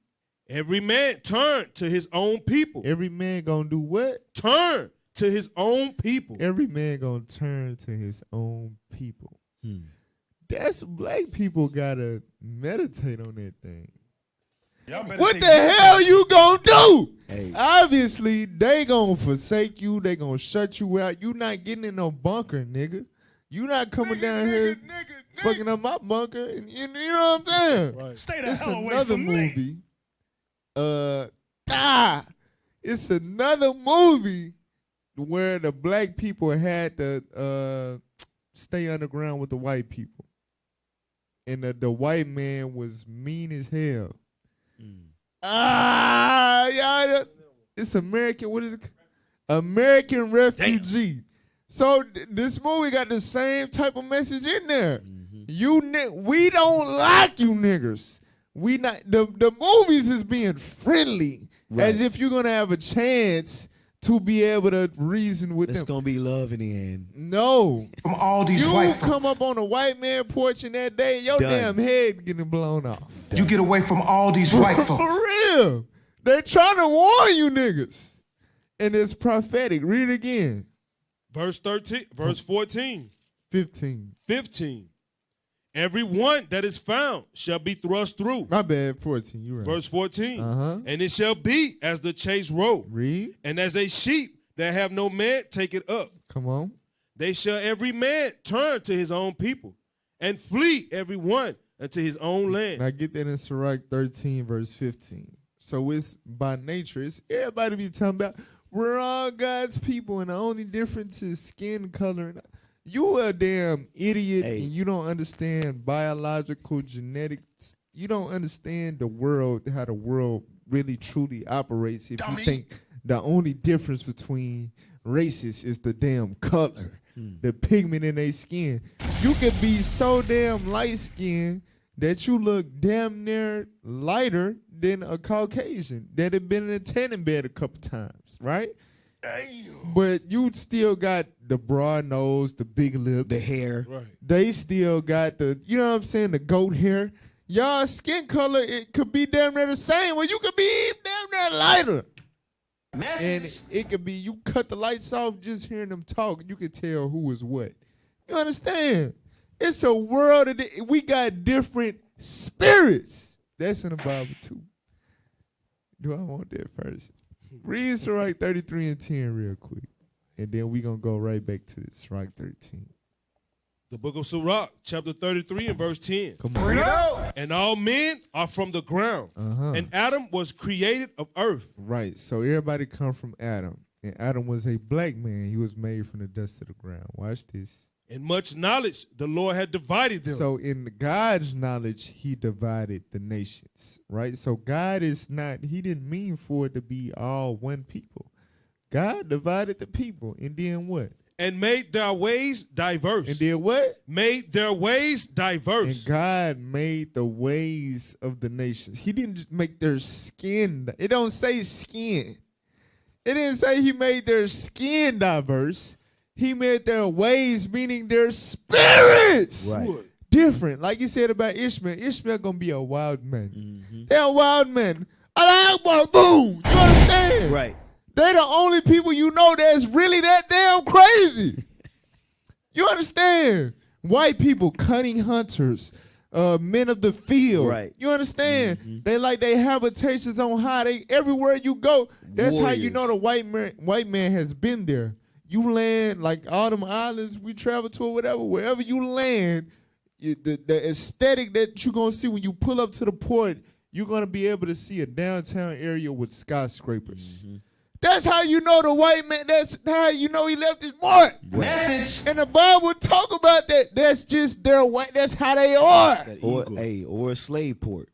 Every man turn to his own people. Every man going to do what? Turn to his own people. Every man gonna turn to his own people. That's black people gotta meditate on that thing. What the hell you gonna do? Hey. Obviously, they gonna forsake you. They gonna shut you out. You not getting in no bunker, nigga. You not coming down here fucking up my bunker. And, you know what I'm saying? Right. Stay the It's hell away another from movie. me. It's another movie where the black people had to stay underground with the white people. And the white man was mean as hell. Yeah, it's American, what is it? American Refugee. Damn. So this movie got the same type of message in there. Mm-hmm. We don't like you niggers. We not the movies is being friendly, as if you're gonna have a chance to be able to reason with them. It's gonna be love in the end. No. From all these you white come up on a white man porch in that day, your damn head getting blown off. You get away from all these white folks. For real. They trying to warn you niggas. And it's prophetic. Read it again. Verse 13, verse 14. 15. Every one that is found shall be thrust through. My bad, 14. You right. Verse 14. Uh-huh. And it shall be as the chase road. Read. And as a sheep that have no man take it up. Come on. They shall every man turn to his own people, and flee every one unto his own land. Now get that in Sirach 13, verse 15. So it's by nature, it's everybody be talking about we're all God's people and the only difference is skin color. You a damn idiot and you don't understand biological genetics. You don't understand the world, how the world really truly operates. If you think the only difference between races is the damn color, the pigment in their skin. You could be so damn light-skinned that you look damn near lighter than a Caucasian that had been in a tanning bed a couple times, right? But you still got the broad nose, the big lips, the hair. Right. They still got the, you know what I'm saying, the goat hair. Y'all skin color, it could be damn near the same. Well, you could be damn near lighter. And it could be, you cut the lights off just hearing them talk, you could tell who is what. You understand? It's a world of we got different spirits. That's in the Bible too. Do I want that first? Read Sirach 33 and 10 real quick. And then we're going to go right back to this, Sirach 13. The book of Sirach, chapter 33 and verse 10. Come on. And all men are from the ground. And Adam was created of earth. Right. So everybody come from Adam. And Adam was a black man. He was made from the dust of the ground. Watch this. In much knowledge, the Lord had divided them. So in God's knowledge, he divided the nations, right? So God is not, he didn't mean for it to be all one people. God divided the people, and then what? And made their ways diverse. And then what? Made their ways diverse. And God made the ways of the nations. He didn't just make their skin. It don't say skin. It didn't say he made their skin diverse. He made their ways, meaning their spirits, different. Like you said about Ishmael. Ishmael gonna be a wild man. They're a wild man. Boom. You understand? Right. They're the only people you know that's really that damn crazy. You understand? White people, cunning hunters, men of the field. Right. You understand? They like their habitations on high. They everywhere you go. That's how you know the white man has been there. You land, like all them islands we travel to or whatever, wherever you land, the aesthetic that you're going to see when you pull up to the port, you're going to be able to see a downtown area with skyscrapers. That's how you know the white man, that's how you know he left his mark. Message. And the Bible talk about that. That's just their white, that's how they are. Or a slave port.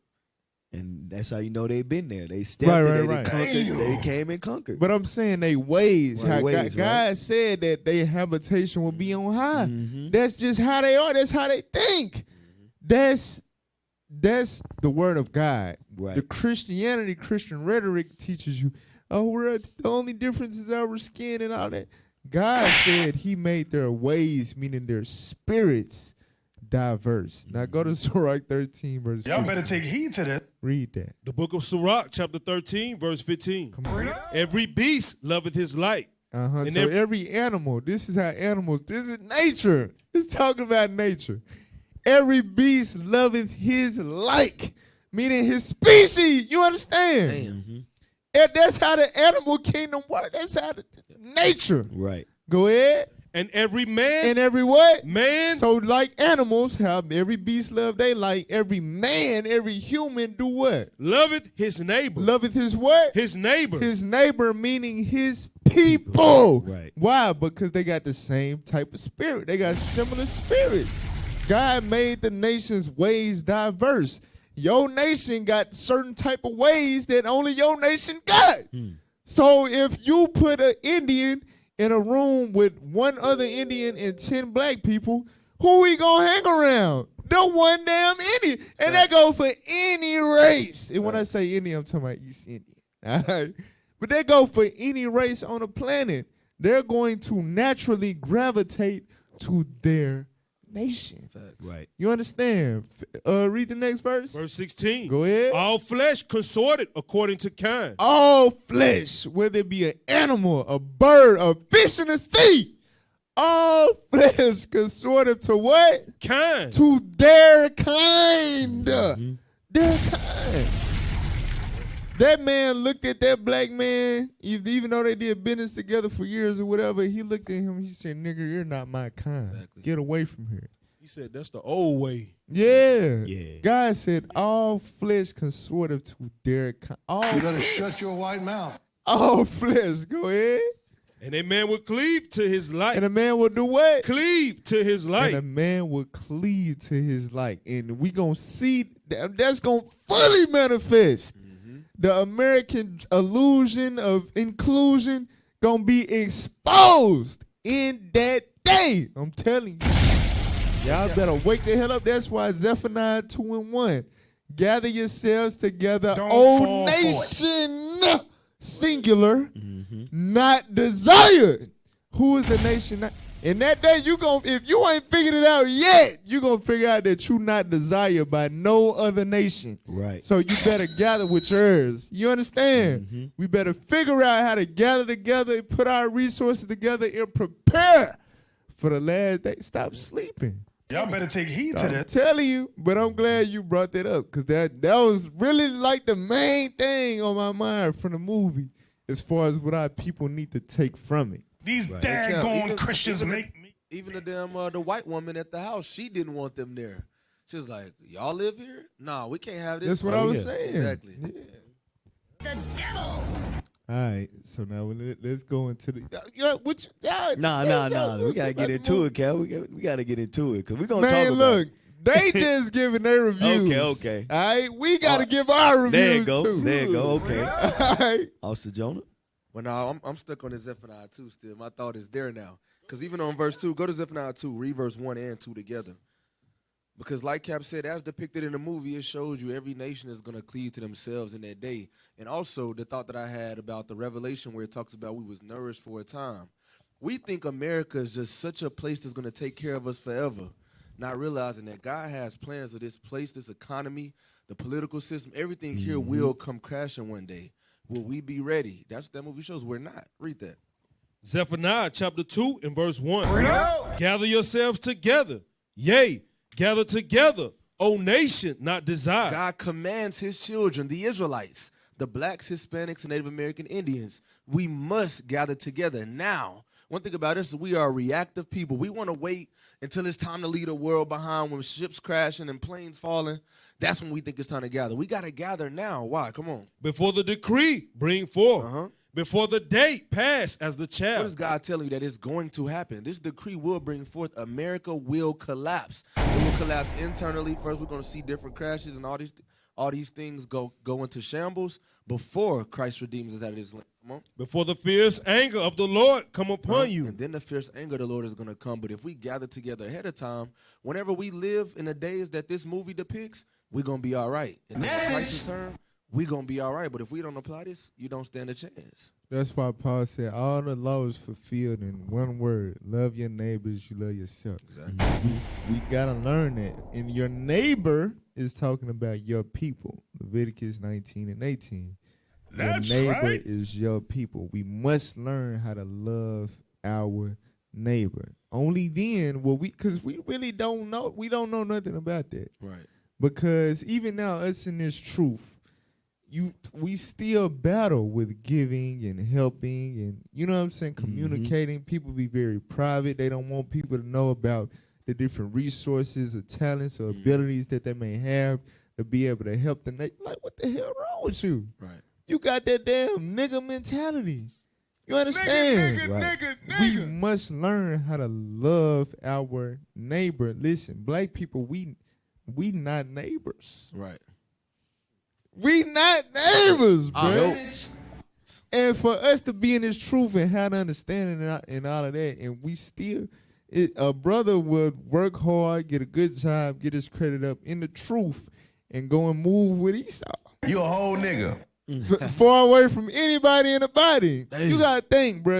And that's how you know they've been there. They stepped in, they conquered, they came and conquered. But I'm saying they ways. Right, how ways, God said that their habitation will be on high. That's just how they are. That's how they think. That's the word of God. Right. The Christian rhetoric teaches you, the only difference is our skin and all that. God said he made their ways, meaning their spirits, diverse. Now go to Sirach 13, verse 15. Y'all better take heed to that. Read that. The book of Sirach, chapter 13, verse 15. Come on. Every beast loveth his light. And so every animal, this is nature. It's talking about nature. Every beast loveth his like, meaning his species. You understand? And that's how the animal kingdom works. That's how the nature. Right. Go ahead. And every man. And every what? Man. So like animals, how every beast love they like, every man, every human do what? Loveth his neighbor. Loveth his what? His neighbor. His neighbor meaning his people. Right. Why? Because they got the same type of spirit. They got similar spirits. God made the nation's ways diverse. Your nation got certain type of ways that only your nation got. So if you put an Indian in a room with one other Indian and 10 black people, who we gonna hang around? The one damn Indian. And that go for any race. And when I say Indian, I'm talking about East Indian. All right? But they go for any race on the planet. They're going to naturally gravitate to their nation. Right. You understand? Read the next verse. Verse 16. Go ahead. All flesh consorted according to kind. All flesh, whether it be an animal, a bird, a fish in the sea, all flesh consorted to what? Kind. To their kind. Their kind. That man looked at that black man, even though they did business together for years or whatever, he looked at him, he said, nigga, you're not my kind. Exactly. Get away from here. He said, that's the old way. Yeah. God said, all flesh consorted to their kind. You better shut your white mouth. All flesh. Go ahead. And a man will cleave to his light. And a man will do what? Cleave to his light. And a man will cleave to his light. And we going to see that's going to fully manifest. The American illusion of inclusion gonna be exposed in that day. I'm telling you. Y'all better wake the hell up. That's why Zephaniah 2:1. Gather yourselves together, O nation. singular, not desired. Who is the nation? And that day, if you ain't figured it out yet, you gonna figure out that you not desired by no other nation. Right. So you better gather with yours. You understand? We better figure out how to gather together, put our resources together, and prepare for the last day. Stop sleeping. Y'all better take heed to I'm that. telling you, but I'm glad you brought that up because that was really like the main thing on my mind from the movie as far as what our people need to take from it. These daggone Christians make me. Even the damn the white woman at the house, she didn't want them there. She was like, "Y'all live here? No, we can't have this." That's what I was saying. Exactly. The devil. All right, so now let's go into the. Nah. We gotta get into it, Cal. We gotta get into it because we're gonna talk about. Man, look, they just giving their reviews. Okay. All right, we gotta give our reviews too. There you go. Okay. All right, Officer Jonah. Well, now I'm stuck on this Zephaniah 2 still. My thought is there now. Because even on verse 2, go to Zephaniah 2, read verse 1 and 2 together. Because like Cap said, as depicted in the movie, it shows you every nation is going to cleave to themselves in that day. And also the thought that I had about the Revelation where it talks about we was nourished for a time. We think America is just such a place that's going to take care of us forever, not realizing that God has plans of this place, this economy, the political system, everything here will come crashing one day. Will we be ready? That's what that movie shows. We're not. Read that. Zephaniah chapter 2 and verse 1. Gather yourselves together. Yea, gather together, O nation not desired. God commands his children, the Israelites, the blacks, Hispanics, and Native American Indians. We must gather together now. One thing about us is we are reactive people. We want to wait until it's time to leave the world behind when ships crashing and planes falling. That's when we think it's time to gather. We got to gather now. Why? Come on. Before the decree bring forth. Before the date pass as the chaff. What is God telling you that it's going to happen? This decree will bring forth. America will collapse. It will collapse internally. First, we're going to see different crashes and all these things go into shambles before Christ redeems us out of this land. Come on. Before the fierce anger of the Lord come upon you. And then the fierce anger of the Lord is going to come. But if we gather together ahead of time, whenever we live in the days that this movie depicts, we're going to be all right. And then when Christ returns, we're going to be all right. But if we don't apply this, you don't stand a chance. that's why Paul said all the law is fulfilled in one word: love your neighbors, you love yourself. Exactly. We gotta learn that. And your neighbor is talking about your people. Leviticus 19 and 18. That's your neighbor right. is your people. We must learn how to love our neighbor. Only then will we, because we really don't know. We don't know nothing about that. Right. Because even now, us in this truth, we still battle with giving and helping and, you know what I'm saying, communicating. People be very private. They don't want people to know about the different resources or talents or abilities that they may have to be able to help the neighbor. Like, what the hell wrong with you? Right. You got that damn nigga mentality. You understand? Nigga. We must learn how to love our neighbor. Listen, black people, we not neighbors. Right. We not neighbors, bro. Nope. And for us to be in this truth and have the understanding and all of that, and we still, a brother would work hard, get a good job, get his credit up in the truth, and go and move with Esau. You a whole nigga. Far away from anybody in the body. Damn. You gotta think, bro.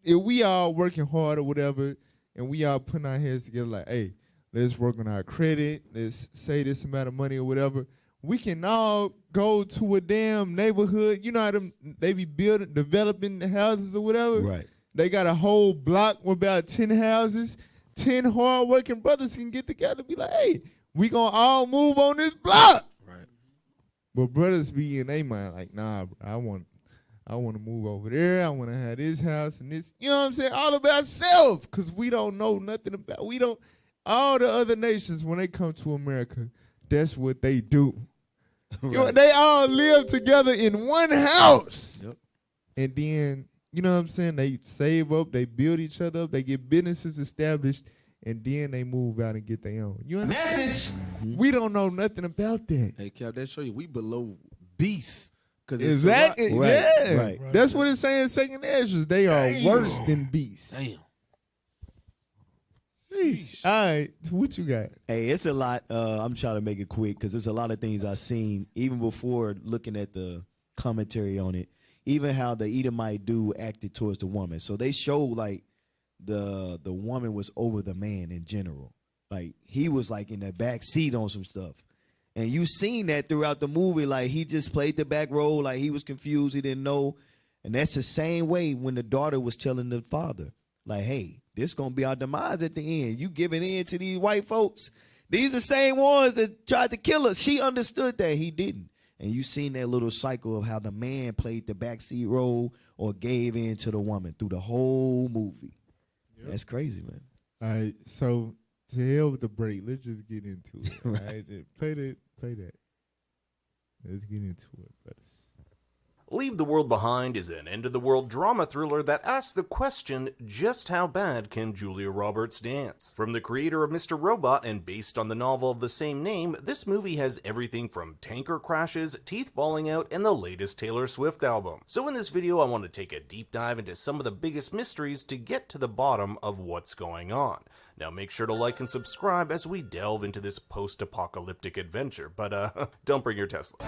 If we all working hard or whatever, and we all putting our heads together, like, hey, let's work on our credit. Let's say this amount of money or whatever. We can all go to a damn neighborhood. You know how they be developing the houses or whatever. Right. They got a whole block with about 10 houses. 10 hard-working brothers can get together and be like, hey, we gonna all move on this block. Right. But brothers be in their mind like, nah, bro, I want to move over there. I want to have this house and this. You know what I'm saying? All about self, because we don't know nothing about. All the other nations, when they come to America, that's what they do. Right. You know, they all live together in one house. Yep. And then, you know what I'm saying? They save up, they build each other up, they get businesses established, and then they move out and get their own. You understand? We don't know nothing about that. Hey, Cap, that show you we below beasts. Exactly. Right, Yeah. right. That's what it's saying in Second Ezra. They are worse than beasts. Damn. Sheesh. All right. So what you got? Hey, it's a lot. I'm trying to make it quick because there's a lot of things I've seen even before looking at the commentary on it. Even how the Edomite dude acted towards the woman. So they showed like the woman was over the man in general. Like he was like in the back seat on some stuff. And you seen that throughout the movie. Like he just played the back role. Like he was confused. He didn't know. And that's the same way when the daughter was telling the father, like, hey, this going to be our demise at the end. You giving in to these white folks. These the same ones that tried to kill us. She understood that. He didn't. And you seen that little cycle of how the man played the backseat role or gave in to the woman through the whole movie. Yep. That's crazy, man. All right, so to hell with the break. Let's just get into it. Right. Right? Play that. Let's get into it, brothers. Leave the World Behind is an end-of-the-world drama thriller that asks the question, just how bad can Julia Roberts dance? From the creator of Mr. Robot and based on the novel of the same name, this movie has everything from tanker crashes, teeth falling out, and the latest Taylor Swift album. So in this video, I want to take a deep dive into some of the biggest mysteries to get to the bottom of what's going on. Now make sure to like and subscribe as we delve into this post-apocalyptic adventure, but don't bring your Tesla.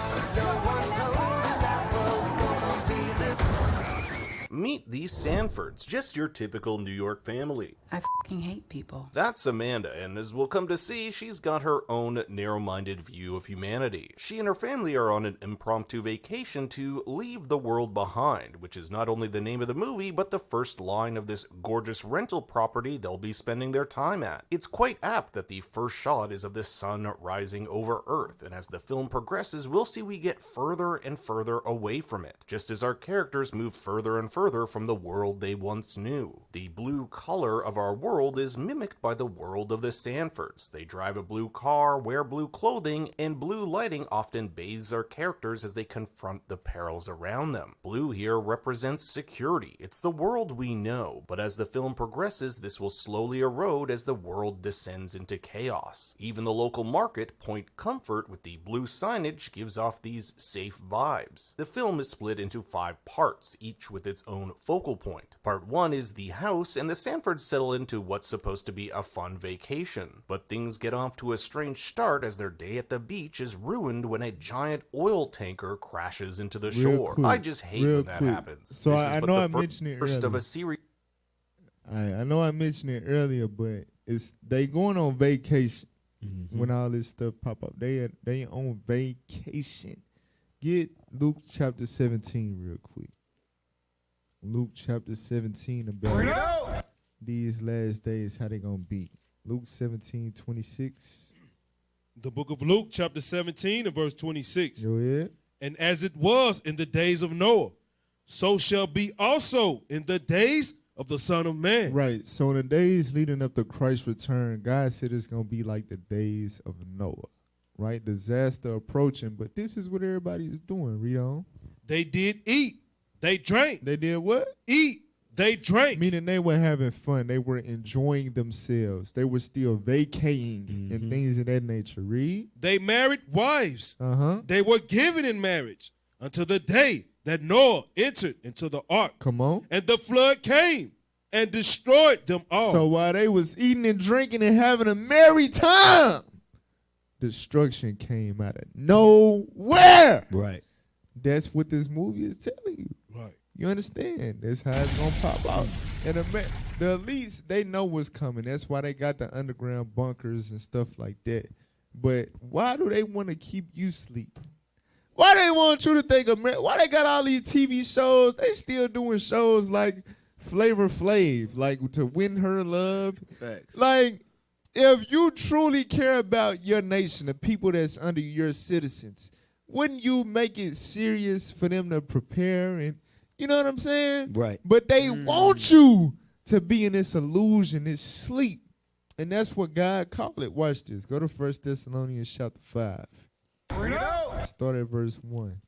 Meet these Sanfords, just your typical New York family. I fucking hate people. That's Amanda, and as we'll come to see, she's got her own narrow-minded view of humanity. She and her family are on an impromptu vacation to leave the world behind, which is not only the name of the movie, but the first line of this gorgeous rental property they'll be spending their time at. It's quite apt that the first shot is of the sun rising over Earth, and as the film progresses, we'll see we get further and further away from it, just as our characters move further and further from the world they once knew. The blue color of our world is mimicked by the world of the Sanfords. They drive a blue car, wear blue clothing, and blue lighting often bathes our characters as they confront the perils around them. Blue here represents security. It's the world we know, but as the film progresses, this will slowly erode as the world descends into chaos. Even the local market, Point Comfort, with the blue signage, gives off these safe vibes. The film is split into 5 parts, each with its own focal point. Part 1 is the house, and the Sanfords settle into what's supposed to be a fun vacation. But things get off to a strange start as their day at the beach is ruined when a giant oil tanker crashes into the shore. I just hate when that happens. So this I is know I the mentioned it first earlier. of a series. I know I mentioned it earlier, but it's they going on vacation when all this stuff pop up. They on vacation. Get Luke chapter 17 real quick. Luke chapter 17 about these last days, how they gonna be. Luke 17:26. The book of Luke chapter 17 and verse 26. Go ahead. And as it was in the days of Noah, so shall be also in the days of the Son of Man. Right. So in the days leading up to Christ's return, God said it's gonna be like the days of Noah. Right? Disaster approaching, but this is what everybody is doing. Read on. They did eat. They drank. They did what? Eat. They drank. Meaning they were having fun. They were enjoying themselves. They were still vacating and things of that nature. Read. They married wives. Uh-huh. They were given in marriage until the day that Noah entered into the ark. Come on. And the flood came and destroyed them all. So while they was eating and drinking and having a merry time, destruction came out of nowhere. Right. That's what this movie is telling you. Right. You understand? That's how it's going to pop out. And the elites, they know what's coming. That's why they got the underground bunkers and stuff like that. But why do they want to keep you sleeping? Why they want you to think America? Why they got all these TV shows? They still doing shows like Flavor Flav, like To Win Her Love. Facts. Like, if you truly care about your nation, the people that's under your citizens, wouldn't you make it serious for them to prepare and, you know what I'm saying? Right. But they want you to be in this illusion, this sleep. And that's what God called it. Watch this. Go to 1 Thessalonians chapter 5. Start at verse 1.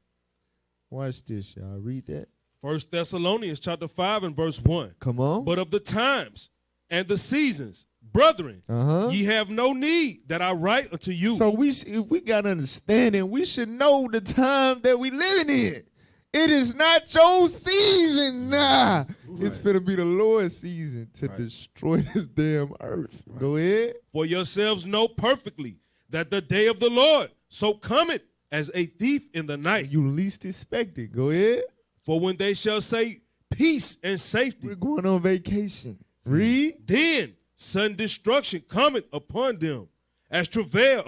Watch this, y'all. Read that. 1 Thessalonians chapter 5 and verse 1. Come on. But of the times and the seasons, brethren, ye have no need that I write unto you. So if we got understanding, we should know the time that we living in. It is not your season, nah. It's finna be the Lord's season to destroy this damn earth. Go ahead. For yourselves know perfectly that the day of the Lord so cometh as a thief in the night. You least expect it. Go ahead. For when they shall say peace and safety, we're going on vacation. Read. Then sudden destruction cometh upon them, as travail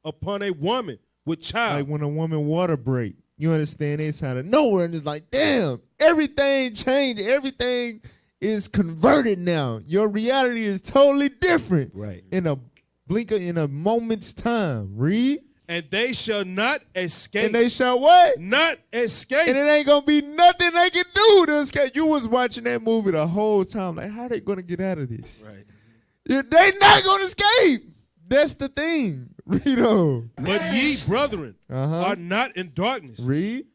upon a woman with child. Like when a woman water break. You understand? It's out of nowhere, and it's like, damn, everything changed. Everything is converted now. Your reality is totally different. Right. In a blink of, in a moment's time. Read. And they shall not escape. And they shall what? Not escape. And it ain't gonna be nothing they can do to escape. You was watching that movie the whole time. Like, how they gonna get out of this? Right. They not gonna escape. That's the thing. Read on. But ye, brethren, are not in darkness. Read.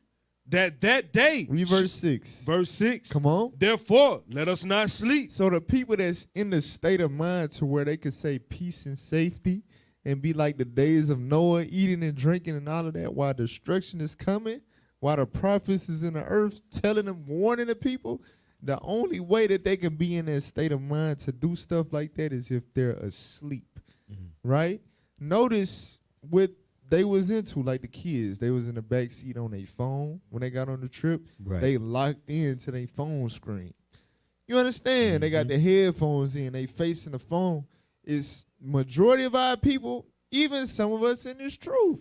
That day. Read verse 6. Verse 6. Come on. Therefore, let us not sleep. So the people that's in the state of mind to where they could say peace and safety and be like the days of Noah, eating and drinking and all of that, while destruction is coming, while the prophets is in the earth telling them, warning the people, the only way that they can be in that state of mind to do stuff like that is if they're asleep, right? Notice what they was into, like the kids. They was in the back seat on their phone when they got on the trip. Right. They locked into their phone screen. You understand? They got the headphones in. They facing the phone. It's majority of our people, even some of us in this truth,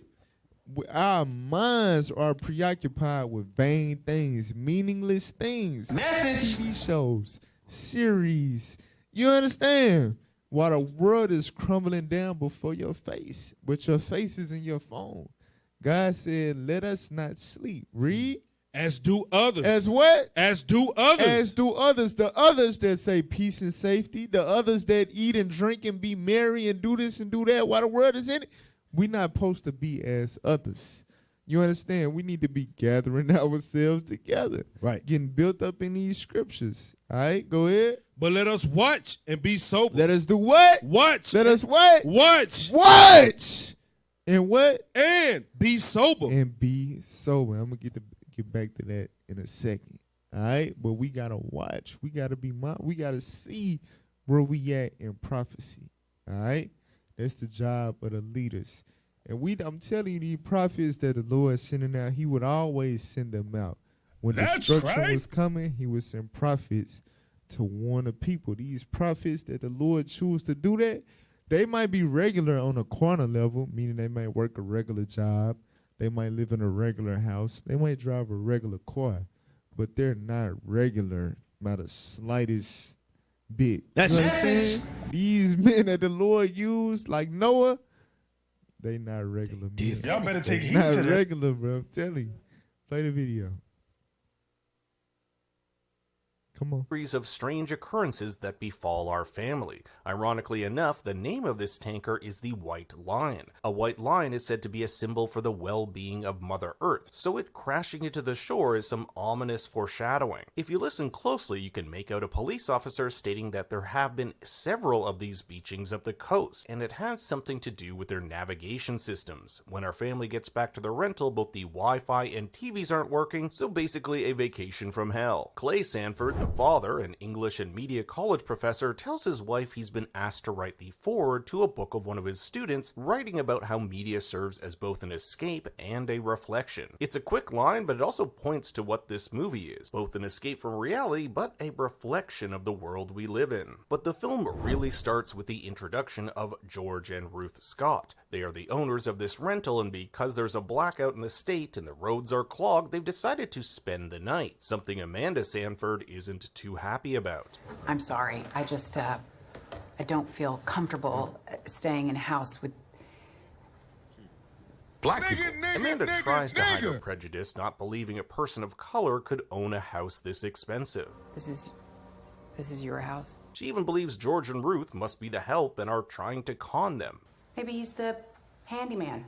our minds are preoccupied with vain things, meaningless things, TV shows, series. You understand? While the world is crumbling down before your face, but your face is in your phone. God said, let us not sleep. Read. As do others. As what? As do others. As do others. The others that say peace and safety. The others that eat and drink and be merry and do this and do that while the world is in it. We're not supposed to be as others. You understand? We need to be gathering ourselves together. Right. Getting built up in these scriptures. All right, go ahead. But let us watch and be sober. Let us do what? Watch. Let us what? Watch. Watch. And what? And be sober. And be sober. I'm going to get back to that in a second. All right? But we got to watch. We got to be we got to see where we at in prophecy. All right? That's the job of the leaders. And I'm telling you, these prophets that the Lord is sending out, he would always send them out. When destruction was coming, he would send prophets to warn the people. These prophets that the Lord choose to do that, they might be regular on a corner level, meaning they might work a regular job. They might live in a regular house. They might drive a regular car, but they're not regular by the slightest bit. That's you understand? These men that the Lord used, like Noah, they not regular men. Y'all better take heed not to that. regular, bro. I'm telling you. Play the video. Come on. Series of strange occurrences that befall our family. Ironically enough, the name of this tanker is the White Lion. A white lion is said to be a symbol for the well-being of Mother Earth, so it crashing into the shore is some ominous foreshadowing. If you listen closely, you can make out a police officer stating that there have been several of these beachings up the coast, and it has something to do with their navigation systems. When our family gets back to the rental, both the Wi-Fi and TVs aren't working, so basically a vacation from hell. Clay Sanford, the father, an English and media college professor, tells his wife he's been asked to write the foreword to a book of one of his students, writing about how media serves as both an escape and a reflection. It's a quick line, but it also points to what this movie is, both an escape from reality, but a reflection of the world we live in. But the film really starts with the introduction of George and Ruth Scott. They are the owners of this rental, and because there's a blackout in the state and the roads are clogged, they've decided to spend the night, something Amanda Sanford isn't too happy about. I'm sorry. I just, I don't feel comfortable staying in a house with black people. Amanda tries to hide her prejudice, not believing a person of color could own a house this expensive. This is your house? She even believes George and Ruth must be the help and are trying to con them. Maybe he's the handyman.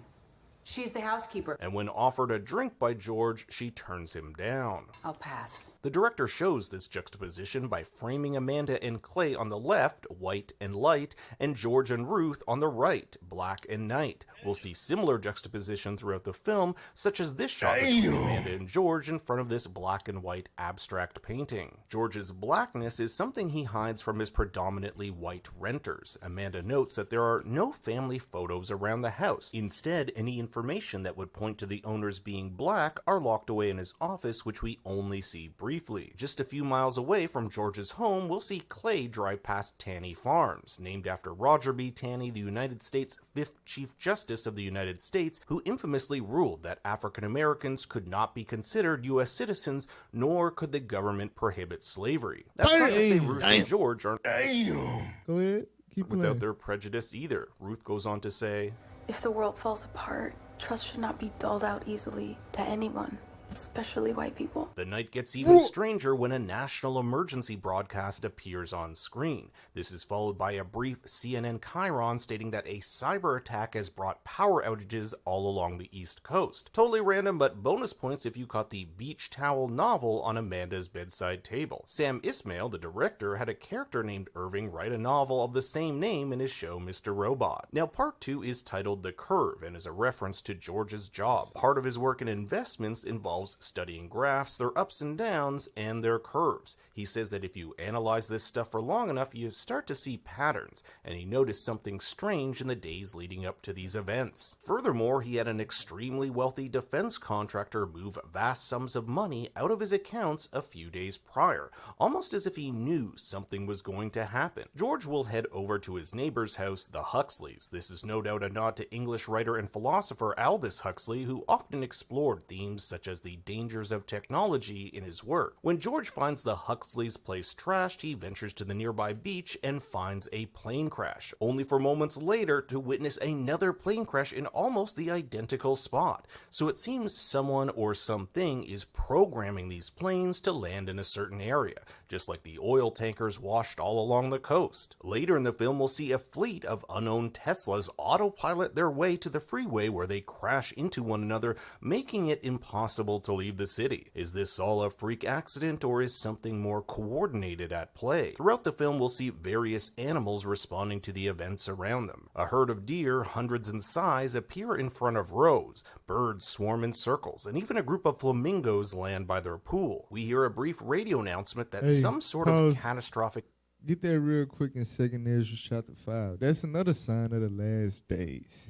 She's the housekeeper. And when offered a drink by George, she turns him down. I'll pass. The director shows this juxtaposition by framing Amanda and Clay on the left, white and light, and George and Ruth on the right, black and night. We'll see similar juxtaposition throughout the film, such as this shot between Amanda and George in front of this black and white abstract painting. George's blackness is something he hides from his predominantly white renters. Amanda notes that there are no family photos around the house. Instead, any information that would point to the owners being black are locked away in his office, which we only see briefly. Just a few miles away from George's home, we'll see Clay drive past Taney Farms, named after Roger B. Taney, the United States 5th Chief Justice of the United States, who infamously ruled that African Americans could not be considered U.S. citizens, nor could the government prohibit slavery. That's not to say Ruth and George aren't Go ahead. Keep without playing. their prejudice either. Ruth goes on to say, If the world falls apart, trust should not be doled out easily to anyone, especially white people. the night gets even stranger when a national emergency broadcast appears on screen. This is followed by a brief CNN chyron stating that a cyber attack has brought power outages all along the East Coast. Totally random, but bonus points if you caught the beach towel novel on Amanda's bedside table. Sam Ismail, the director, had a character named Irving write a novel of the same name in his show Mr. Robot. Now, part 2 is titled The Curve and is a reference to George's job. Part of his work in investments involves studying graphs, their ups and downs, and their curves. He says that if you analyze this stuff for long enough, you start to see patterns, and he noticed something strange in the days leading up to these events. Furthermore, he had an extremely wealthy defense contractor move vast sums of money out of his accounts a few days prior, almost as if he knew something was going to happen. George will head over to his neighbor's house, the Huxleys. This is no doubt a nod to English writer and philosopher Aldous Huxley, who often explored themes such as the dangers of technology in his work. When George finds the Huxley's place trashed, he ventures to the nearby beach and finds a plane crash, only for moments later to witness another plane crash in almost the identical spot. So it seems someone or something is programming these planes to land in a certain area, just like the oil tankers washed all along the coast. Later in the film, we'll see a fleet of unknown Teslas autopilot their way to the freeway where they crash into one another, making it impossible to leave the city. Is this all a freak accident, or is something more coordinated at play? Throughout the film, we'll see various animals responding to the events around them. A herd of deer, hundreds in size, appear in front of Rose. Birds swarm in circles, and even a group of flamingos land by their pool. We hear a brief radio announcement that some sort of catastrophic... Get that real quick in 2nd Ezra chapter 5. That's another sign of the last days.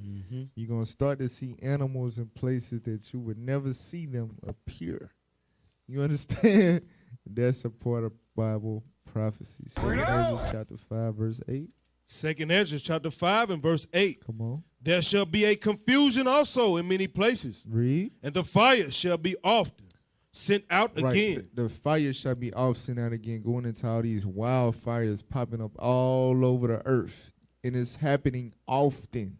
You're going to start to see animals in places that you would never see them appear. You understand? That's a part of Bible prophecy. 2nd Ezra chapter 5, verse 8. 2nd Ezra chapter 5 and verse 8. Come on. There shall be a confusion also in many places. Read. And the fire shall be often sent out again. The fire shall be off sent out again, going into all these wildfires popping up all over the earth. And it's happening often.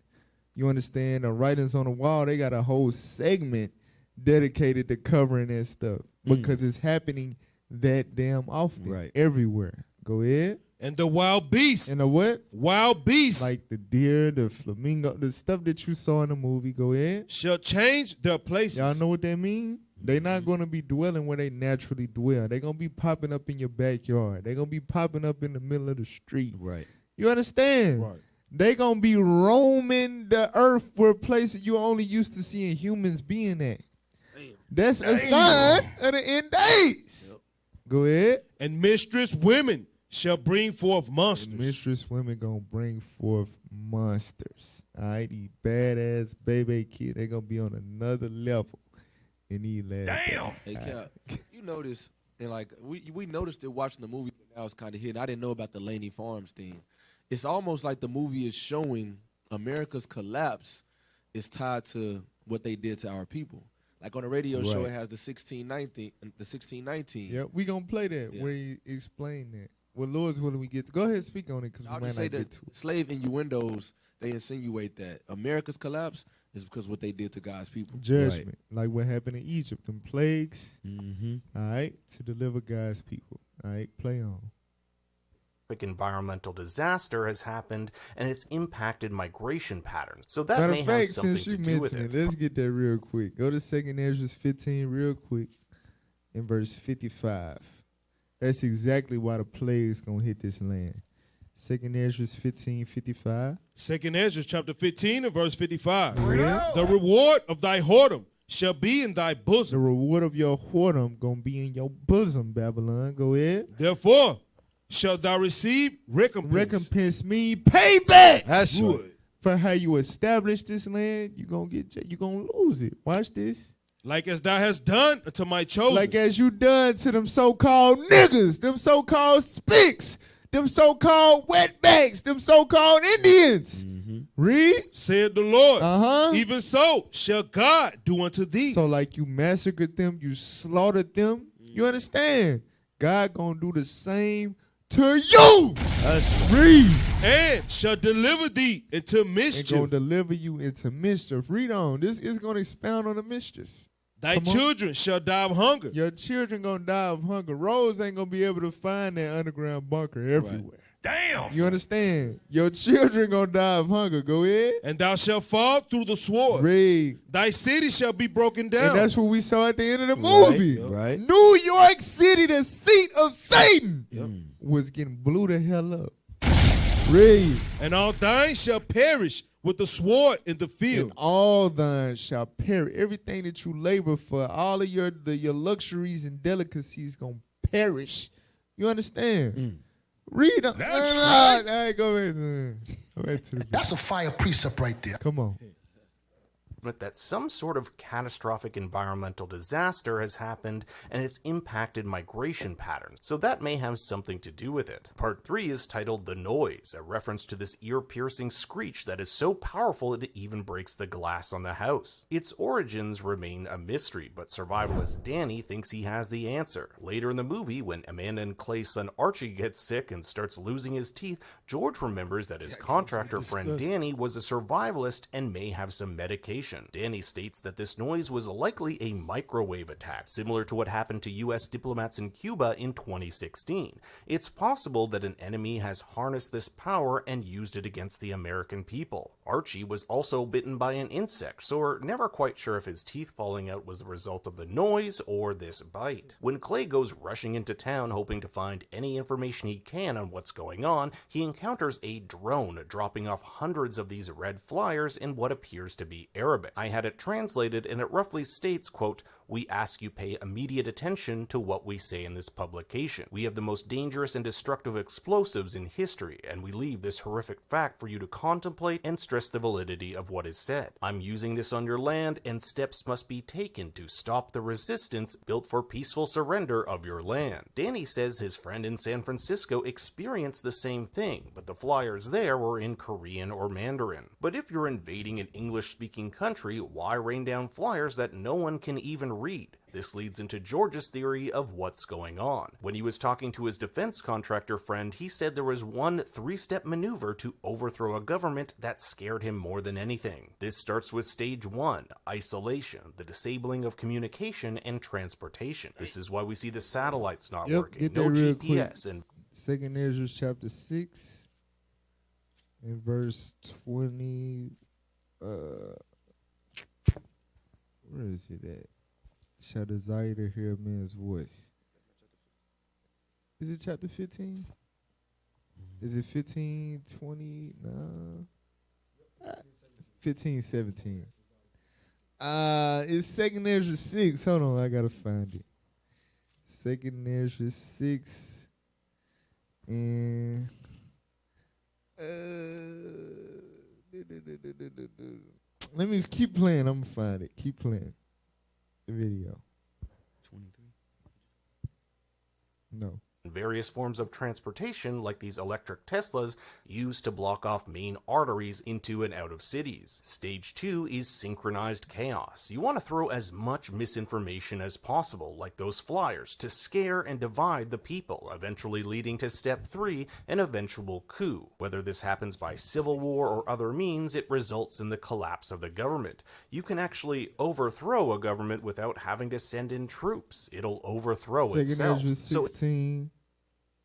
You understand? The writings on the wall, they got a whole segment dedicated to covering that stuff because it's happening that damn often. Everywhere. Go ahead. And the wild beasts. And the what? Wild beasts. Like the deer, the flamingo, the stuff that you saw in the movie. Go ahead. Shall change their places. Y'all know what that means? They're not going to be dwelling where they naturally dwell. They're going to be popping up in your backyard. They're going to be popping up in the middle of the street. Right. You understand? Right. They're going to be roaming the earth where places you only used to seeing humans being at. That's a sign of the end days. Go ahead. And mistress women shall bring forth monsters. And mistress women going to bring forth monsters. All right? These badass baby kids, they're going to be on another level. Damn. Hey, Cap, you notice, and like we noticed it watching the movie, but now it's kind of hidden. I didn't know about the Laney Farms thing. It's almost like the movie is showing America's collapse is tied to what they did to our people. Like on the radio show, it has the 1619. Yeah, we gonna play that where he explain that. Well, Lord's willing, we get to go ahead and speak on it because we might not get to it. Slave innuendos, they insinuate that America's collapse is because what they did to God's people. Judgment, like what happened in Egypt, them plagues. All right, to deliver God's people. All right, play on. Environmental disaster has happened, and it's impacted migration patterns. So that may have something to do with it. Let's get that real quick. Go to 2nd Ezra 15 real quick in verse 55. That's exactly why the plague's going to hit this land. 2nd Ezra 15:55. 2nd Ezra chapter 15 and verse 55. Yeah. The reward of thy whoredom shall be in thy bosom. The reward of your whoredom going to be in your bosom, Babylon. Go ahead. Therefore, shalt thou receive recompense. Recompense mean payback. That's good. Right. for how you establish this land, you're going to lose it. Watch this. Like as thou hast done unto my chosen. Like as you done to them so-called niggas, them so-called spics, them so-called wetbacks, them so-called Indians. Read. Said the Lord. Even so shall God do unto thee. So like you massacred them, you slaughtered them. You understand? God gonna do the same to you. That's Read. And shall deliver thee into mischief. And gonna deliver you into mischief. Read on. This is gonna expound on the mischief. Thy children shall die of hunger. Your children gonna die of hunger. Rose ain't gonna be able to find that underground bunker everywhere. Damn. You understand? Your children gonna die of hunger. Go ahead. And thou shalt fall through the sword. Read. Thy city shall be broken down. And that's what we saw at the end of the movie. Right. New York City, the seat of Satan, was getting blew the hell up. Read. And all thine shall perish with the sword in the field. And all thine shall perish. Everything that you labor for, all of your luxuries and delicacies gonna perish. You understand? Read. That's right. All right, go back to the That's a fire precept right there. Come on. But that some sort of catastrophic environmental disaster has happened and it's impacted migration patterns, so that may have something to do with it. Part 3 is titled The Noise, a reference to this ear-piercing screech that is so powerful it even breaks the glass on the house. Its origins remain a mystery, but survivalist Danny thinks he has the answer. Later in the movie, when Amanda and Clay's son Archie gets sick and starts losing his teeth, George remembers that his contractor friend Danny was a survivalist and may have some medication. Danny states that this noise was likely a microwave attack, similar to what happened to US diplomats in Cuba in 2016. It's possible that an enemy has harnessed this power and used it against the American people. Archie was also bitten by an insect, so we're never quite sure if his teeth falling out was a result of the noise or this bite. When Clay goes rushing into town hoping to find any information he can on what's going on, he encounters a drone dropping off hundreds of these red flyers in what appears to be Arabic. I had it translated and it roughly states, quote, "We ask you pay immediate attention to what we say in this publication. We have the most dangerous and destructive explosives in history, and we leave this horrific fact for you to contemplate and stress the validity of what is said. I'm using this on your land, and steps must be taken to stop the resistance built for peaceful surrender of your land." Danny says his friend in San Francisco experienced the same thing, but the flyers there were in Korean or Mandarin. But if you're invading an English-speaking country, why rain down flyers that no one can even read? This leads into George's theory of what's going on. When he was talking to his defense contractor friend, he said there was one 3-step maneuver to overthrow a government that scared him more than anything. This starts with stage 1, isolation, the disabling of communication and transportation. This is why we see the satellites not working, no GPS, and 2nd Ezra chapter 6 and verse 20. Where is it at? Shall desire to hear a man's voice. Is it chapter 15? Is it 15, 20? No. 15, 17. It's 2nd Ezra 6. Hold on, I gotta find it. 2nd Ezra 6. And let me keep playing. I'm gonna find it. Keep playing the video. 23. No. various forms of transportation like these electric Teslas used to block off main arteries into and out of cities. Stage 2 is synchronized chaos. You want to throw as much misinformation as possible, like those flyers, to scare and divide the people, eventually leading to step 3, an eventual coup. Whether this happens by civil war or other means, it results in the collapse of the government. You can actually overthrow a government without having to send in troops. It'll overthrow itself. 16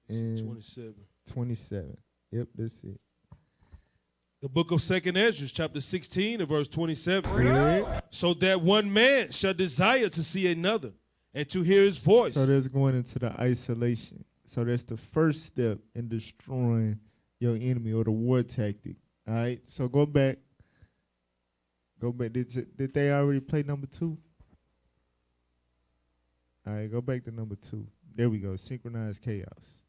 and 27. 27. Yep, that's it. The book of 2nd Ezra, chapter 16 and verse 27. Yeah. So that one man shall desire to see another and to hear his voice. So that's going into the isolation. So that's the first step in destroying your enemy or the war tactic. All right. So go back. Go back. Did they already play number 2? All right. Go back to number 2. There we go. Synchronized chaos.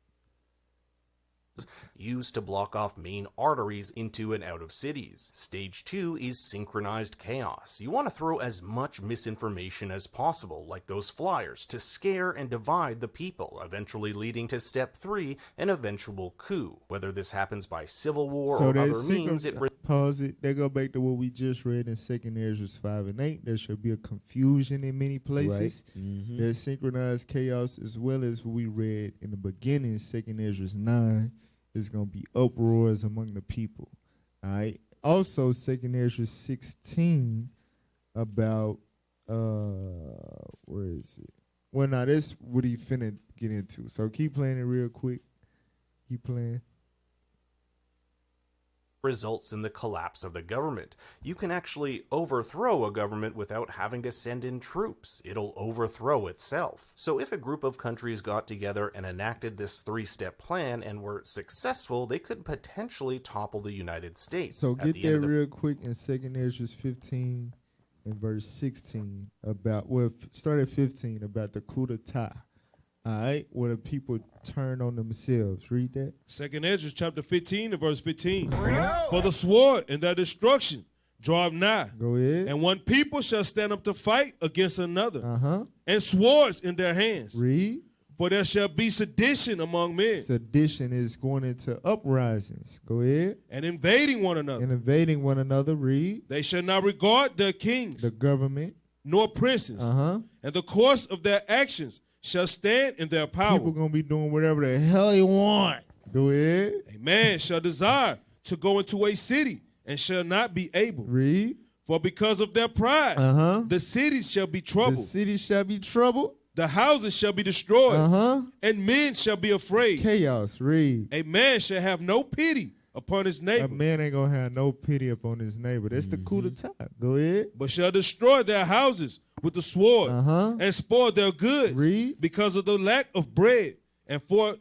used to block off main arteries into and out of cities. Stage 2 is synchronized chaos. You want to throw as much misinformation as possible, like those flyers, to scare and divide the people, eventually leading to step 3, an eventual coup. Whether this happens by civil war or other means, pause it. They go back to what we just read in 2 Ezra 5 and 8. There shall be a confusion in many places. Right. Mm-hmm. There's synchronized chaos, as well as what we read in the beginning, 2 Ezra 9. There's going to be uproars among the people. All right. Also, 2 Ezra 16 about, where is it? Well, now, that's what he finna get into. So keep playing it real quick. Keep playing. Results in the collapse of the government. You can actually overthrow a government without having to send in troops. It'll overthrow itself. So if a group of countries got together and enacted this 3-step plan and were successful, they could potentially topple the United States. So get there real quick in 2 Ezra 15 and verse 16 about, well, start at 15 about the coup d'etat. All right, where the people turn on themselves. Read that. 2 Ezra chapter 15 and verse 15. For the sword and their destruction draw nigh. Go ahead. And one people shall stand up to fight against another. Uh-huh. And swords in their hands. Read. For there shall be sedition among men. Sedition is going into uprisings. Go ahead. And invading one another. And invading one another. Read. They shall not regard their kings. The government. Nor princes. Uh-huh. And the course of their actions shall stand in their power. People going to be doing whatever the hell they want. Go ahead. A man shall desire to go into a city and shall not be able. Read. For because of their pride, the cities shall be troubled. The cities shall be troubled. The houses shall be destroyed. And men shall be afraid. Chaos. Read. A man shall have no pity upon his neighbor. A man ain't going to have no pity upon his neighbor. That's the coup d'etat. Go ahead. But shall destroy their houses with the sword and spoil their goods. Read. Because of the lack of bread and for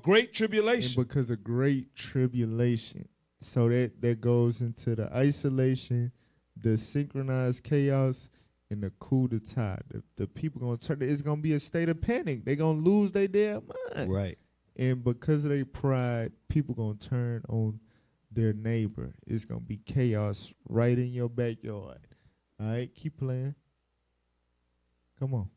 great tribulation. And because of great tribulation. So that goes into the isolation, the synchronized chaos, and the coup d'etat. The people going to turn, it's going to be a state of panic. They're going to lose their damn mind. Right. And because of their pride, people going to turn on their neighbor. It's going to be chaos right in your backyard. All right, keep playing. Come on.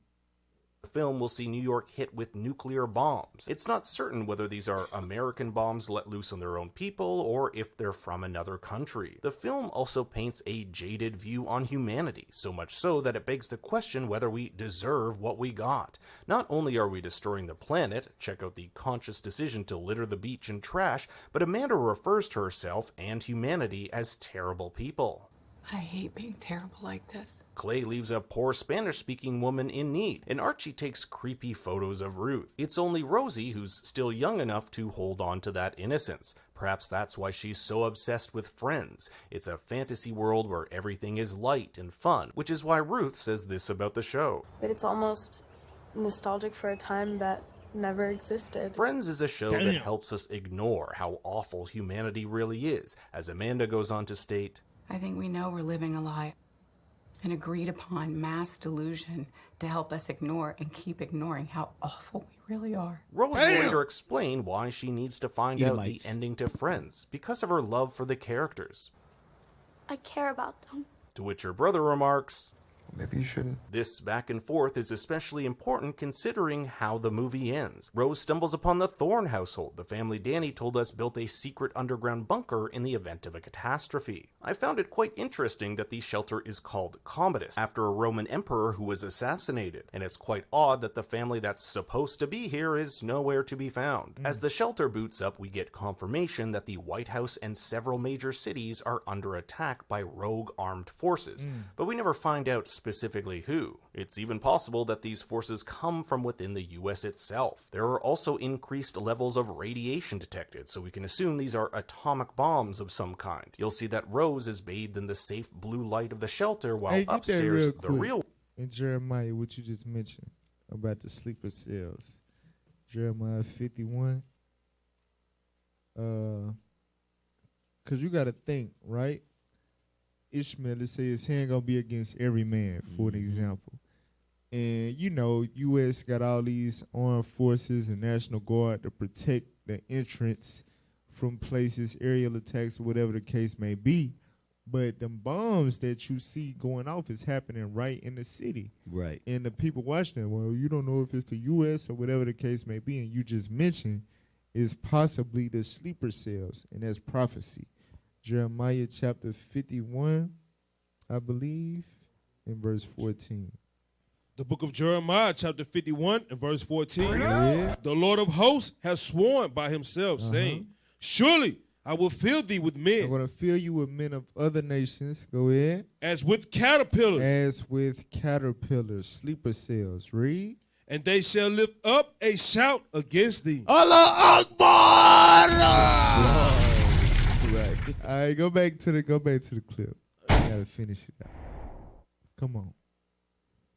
The film will see New York hit with nuclear bombs. It's not certain whether these are American bombs let loose on their own people or if they're from another country. The film also paints a jaded view on humanity, so much so that it begs the question whether we deserve what we got. Not only are we destroying the planet, check out the conscious decision to litter the beach in trash, but Amanda refers to herself and humanity as terrible people. I hate being terrible like this. Clay leaves a poor Spanish-speaking woman in need, and Archie takes creepy photos of Ruth. It's only Rosie who's still young enough to hold on to that innocence. Perhaps that's why she's so obsessed with Friends. It's a fantasy world where everything is light and fun, which is why Ruth says this about the show. But it's almost nostalgic for a time that never existed. Friends is a show that helps us ignore how awful humanity really is, as Amanda goes on to state, I think we know we're living a lie, an agreed upon mass delusion to help us ignore and keep ignoring how awful we really are. Rose will later explain why she needs to find out the ending to Friends, because of her love for the characters. I care about them. To which her brother remarks, maybe you shouldn't. This back and forth is especially important considering how the movie ends. Rose stumbles upon the Thorne household, the family Danny told us built a secret underground bunker in the event of a catastrophe. I found it quite interesting that the shelter is called Commodus, after a Roman emperor who was assassinated, and it's quite odd that the family that's supposed to be here is nowhere to be found. As the shelter boots up, we get confirmation that the White House and several major cities are under attack by rogue armed forces, but we never find out specifically who. It's even possible that these forces come from within the US itself. There are also increased levels of radiation detected, so we can assume these are atomic bombs of some kind. You'll see that Rose is bathed in the safe blue light of the shelter, while upstairs, the real... In Jeremiah, what you just mentioned about the sleeper cells. Jeremiah 51. Because you got to think, right? Ishmael, let's say his hand gonna be against every man, for an example. And, you know, U.S. got all these armed forces and National Guard to protect the entrance from places, aerial attacks, or whatever the case may be. But the bombs that you see going off is happening right in the city. Right. And the people watching it, well, you don't know if it's the U.S. or whatever the case may be, and you just mentioned is possibly the sleeper cells, and that's prophecy. Jeremiah chapter 51, I believe, in verse 14. The book of Jeremiah, chapter 51, and verse 14. Yeah. The Lord of hosts has sworn by himself, saying, surely I will fill thee with men. I'm going to fill you with men of other nations. Go ahead. As with caterpillars. As with caterpillars, sleeper cells. Read. And they shall lift up a shout against thee. Allah Akbar! Right. All right, go back to the clip. I gotta finish it out. Come on.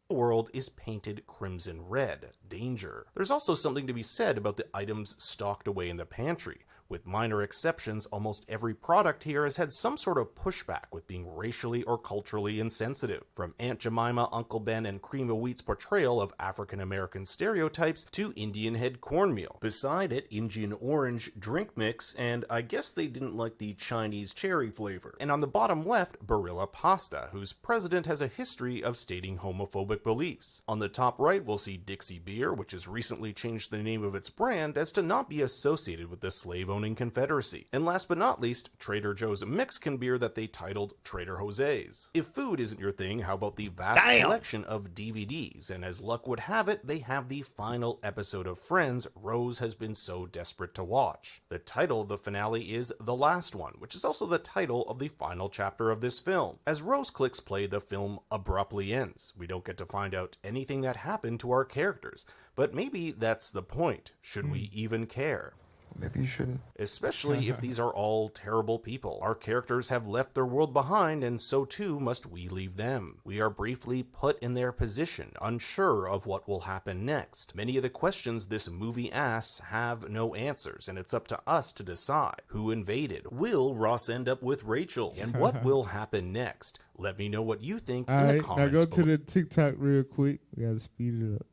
The world is painted crimson red, danger. There's also something to be said about the items stocked away in the pantry. With minor exceptions, almost every product here has had some sort of pushback with being racially or culturally insensitive. From Aunt Jemima, Uncle Ben, and Cream of Wheat's portrayal of African-American stereotypes to Indian head cornmeal. Beside it, Indian orange drink mix, and I guess they didn't like the Chinese cherry flavor. And on the bottom left, Barilla Pasta, whose president has a history of stating homophobic beliefs. On the top right, we'll see Dixie Beer, which has recently changed the name of its brand as to not be associated with the slave-owning Confederacy. And last but not least, Trader Joe's Mexican beer that they titled Trader Jose's. If food isn't your thing, how about the vast collection of DVDs? And as luck would have it, they have the final episode of Friends Rose has been so desperate to watch. The title of the finale is The Last One, which is also the title of the final chapter of this film. As Rose clicks play, the film abruptly ends. We don't get to find out anything that happened to our characters, but maybe that's the point. Should we even care? Maybe you shouldn't. Especially if these are all terrible people. Our characters have left their world behind, and so too must we leave them. We are briefly put in their position, unsure of what will happen next. Many of the questions this movie asks have no answers, and it's up to us to decide. Who invaded? Will Ross end up with Rachel? And what will happen next? Let me know what you think in the comments now go below. to the TikTok real quick. We gotta speed it up.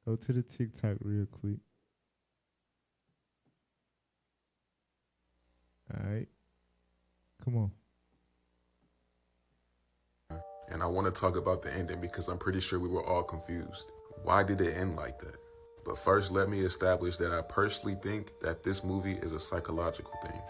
Go to the TikTok real quick. All right. Come on. And I want to talk about the ending because I'm pretty sure we were all confused. Why did it end like that? But first, let me establish that I personally think that this movie is a psychological thing.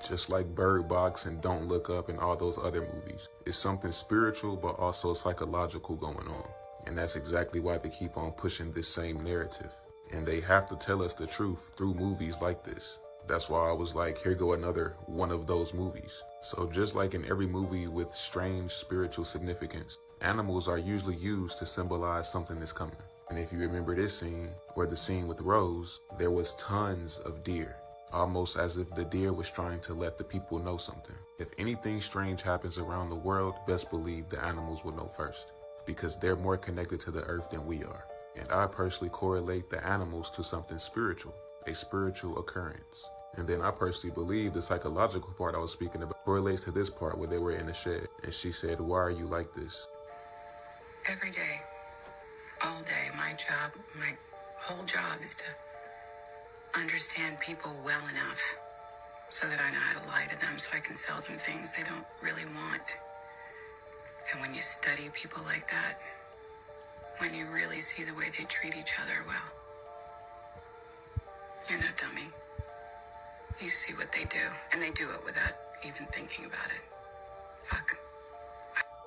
Just like Bird Box and Don't Look Up and all those other movies. It's something spiritual but also psychological going on. And that's exactly why they keep on pushing this same narrative. And they have to tell us the truth through movies like this. That's why I was like, here go another one of those movies. So just like in every movie with strange spiritual significance, animals are usually used to symbolize something that's coming. And if you remember this scene, or the scene with Rose, there was tons of deer. Almost as if the deer was trying to let the people know something. If anything strange happens around the world, best believe the animals will know first. Because they're more connected to the earth than we are. And I personally correlate the animals to something spiritual, a spiritual occurrence. And then I personally believe the psychological part I was speaking about correlates to this part where they were in the shed. And she said, why are you like this? Every day, all day, my whole job is to understand people well enough so that I know how to lie to them so I can sell them things they don't really want. And when you study people like that, when you really see the way they treat each other well, you're no dummy. You see what they do, and they do it without even thinking about it. Fuck.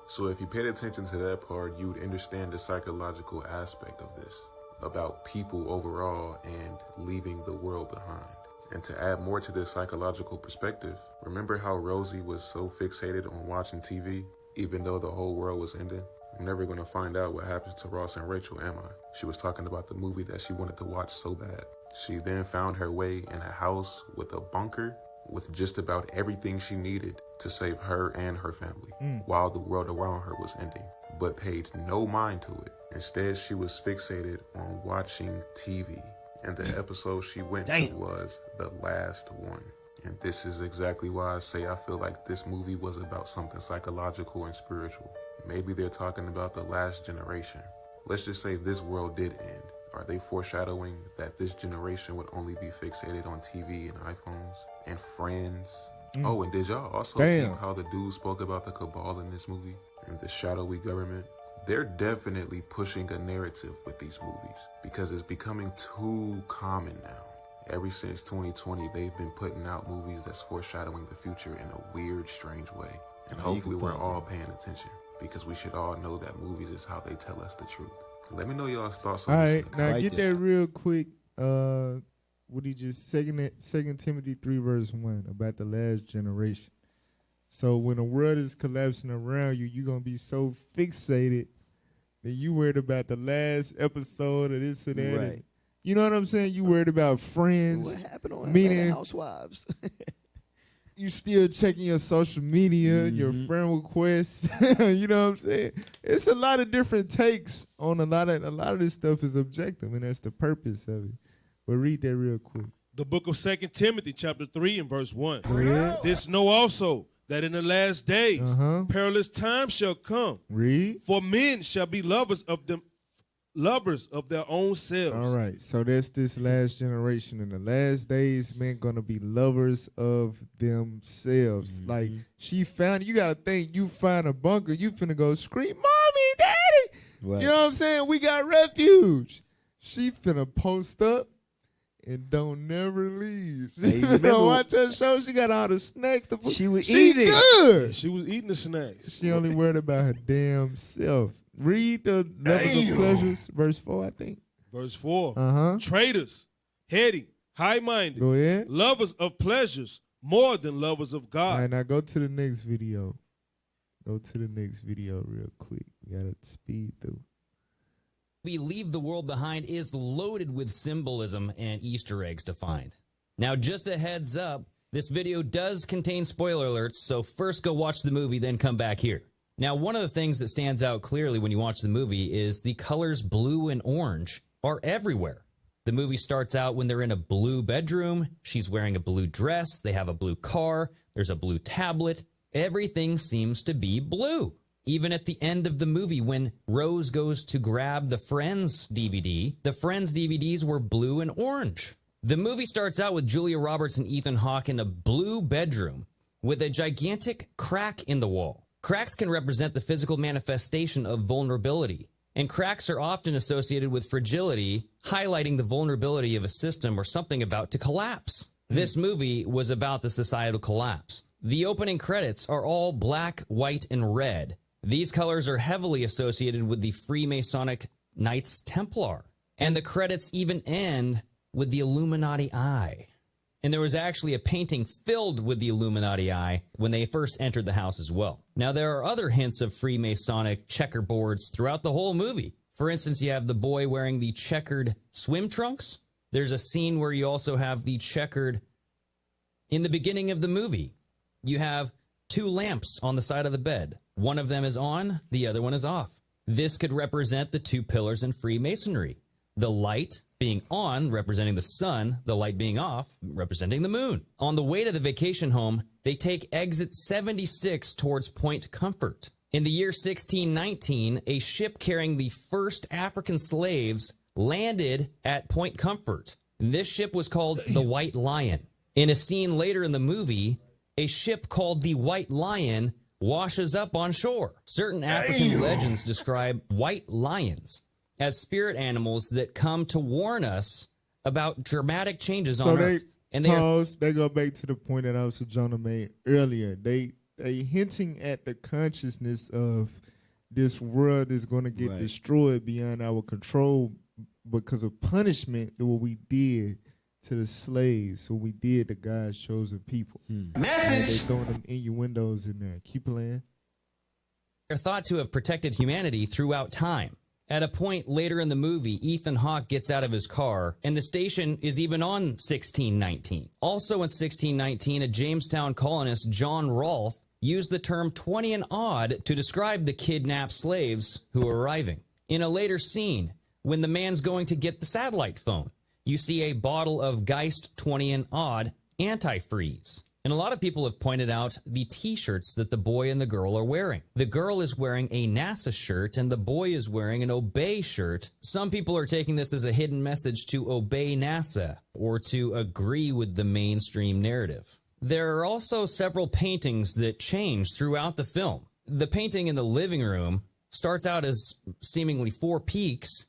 So if you paid attention to that part, you would understand the psychological aspect of this, about people overall and leaving the world behind. And to add more to this psychological perspective, remember how Rosie was so fixated on watching TV, even though the whole world was ending? I'm never going to find out what happens to Ross and Rachel, am I? She was talking about the movie that she wanted to watch so bad. She then found her way in a house with a bunker with just about everything she needed to save her and her family while the world around her was ending, but paid no mind to it. Instead, she was fixated on watching TV, and the episode she went to was The Last One. And this is exactly why I say I feel like this movie was about something psychological and spiritual. Maybe they're talking about the last generation. let's just say this world did end. Are they foreshadowing that this generation would only be fixated on TV and iPhones and friends? Oh, and did y'all also think how the dude spoke about the cabal in this movie and the shadowy government? They're definitely pushing a narrative with these movies because it's becoming too common now. Ever since 2020, they've been putting out movies that's foreshadowing the future in a weird, strange way. And hopefully we're all paying attention because we should all know that movies is how they tell us the truth. Let me know y'all's thoughts on this. All right, now get that real quick. What he just, 2 Timothy 3 verse 1, about the last generation. So when the world is collapsing around you, you're going to be so fixated that you worried about the last episode of this or that. Right. You know what I'm saying? You worried about friends. What happened on meaning Housewives? You still checking your social media, your friend requests. You know what I'm saying? It's a lot of different takes on a lot of this stuff is objective, and that's the purpose of it. But read that real quick. The book of 2 Timothy, chapter 3 and verse 1. Read. This know also, that in the last days perilous times shall come. Read. For men shall be lovers of their own selves. All right, so that's this last generation. In the last days, men gonna be lovers of themselves. Like she found, you gotta think, you find a bunker, you finna go scream, "Mommy, Daddy!" Right. You know what I'm saying? We got refuge. She finna post up and don't never leave. Hey, She finna watch her show. She got all the snacks. She was she eating. good. She was eating the snacks. She only worried about her damn self. Read the levels of pleasures, verse 4, I think. Verse 4. Traitors, heady, high-minded, Go ahead. lovers of pleasures more than lovers of God. All right, now go to the next video. Go to the next video real quick. We got to speed through. We Leave the World Behind is loaded with symbolism and Easter eggs to find. Now, just a heads up, this video does contain spoiler alerts, so first go watch the movie, then come back here. Now, one of the things that stands out clearly when you watch the movie is the colors blue and orange are everywhere. The movie starts out when they're in a blue bedroom. She's wearing a blue dress. They have a blue car. There's a blue tablet. Everything seems to be blue. Even at the end of the movie, when Rose goes to grab the Friends DVD, the Friends DVDs were blue and orange. The movie starts out with Julia Roberts and Ethan Hawke in a blue bedroom with a gigantic crack in the wall. Cracks can represent the physical manifestation of vulnerability, and cracks are often associated with fragility, highlighting the vulnerability of a system or something about to collapse. This movie was about the societal collapse. The opening credits are all black, white, and red. These colors are heavily associated with the Freemasonic Knights Templar, and the credits even end with the Illuminati Eye. And there was actually a painting filled with the Illuminati Eye when they first entered the house as well. Now, there are other hints of Freemasonic checkerboards throughout the whole movie. For instance, you have the boy wearing the checkered swim trunks. There's a scene where you also have the checkered... In the beginning of the movie, you have two lamps on the side of the bed. One of them is on, the other one is off. This could represent the two pillars in Freemasonry. The light being on, representing the sun, the light being off, representing the moon. On the way to the vacation home, they take exit 76 towards Point Comfort. In the year 1619, a ship carrying the first African slaves landed at Point Comfort. This ship was called the White Lion. In a scene later in the movie, a ship called the White Lion washes up on shore. Certain African legends describe white lions as spirit animals that come to warn us about dramatic changes on Earth. And they go back to the point that Officer Jonah made earlier. They hinting at the consciousness of this world is going to get destroyed beyond our control because of punishment that what we did to the slaves, what we did to God's chosen people. Message! They throwing them innuendos in there. Keep playing. They're thought to have protected humanity throughout time. At a point later in the movie, Ethan Hawke gets out of his car, and the station is even on 1619. Also in 1619, a Jamestown colonist, John Rolfe, used the term 20 and odd to describe the kidnapped slaves who were arriving. In a later scene, when the man's going to get the satellite phone, you see a bottle of Geist 20 and odd antifreeze. And a lot of people have pointed out the t-shirts that the boy and the girl are wearing. The girl is wearing a NASA shirt and the boy is wearing an Obey shirt. Some people are taking this as a hidden message to obey NASA or to agree with the mainstream narrative. There are also several paintings that change throughout the film. The painting in the living room starts out as seemingly 4 peaks,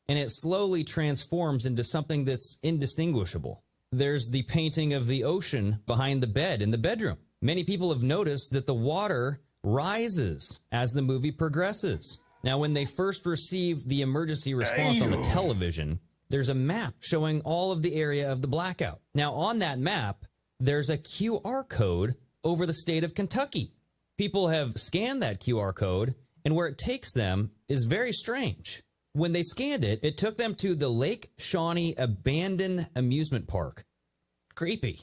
and it slowly transforms into something that's indistinguishable. There's the painting of the ocean behind the bed in the bedroom. Many people have noticed that the water rises as the movie progresses. Now, when they first receive the emergency response on the television, there's a map showing all of the area of the blackout. Now, on that map, there's a QR code over the state of Kentucky. People have scanned that QR code, and where it takes them is very strange. When they scanned it, it took them to the Lake Shawnee Abandoned Amusement Park. Creepy.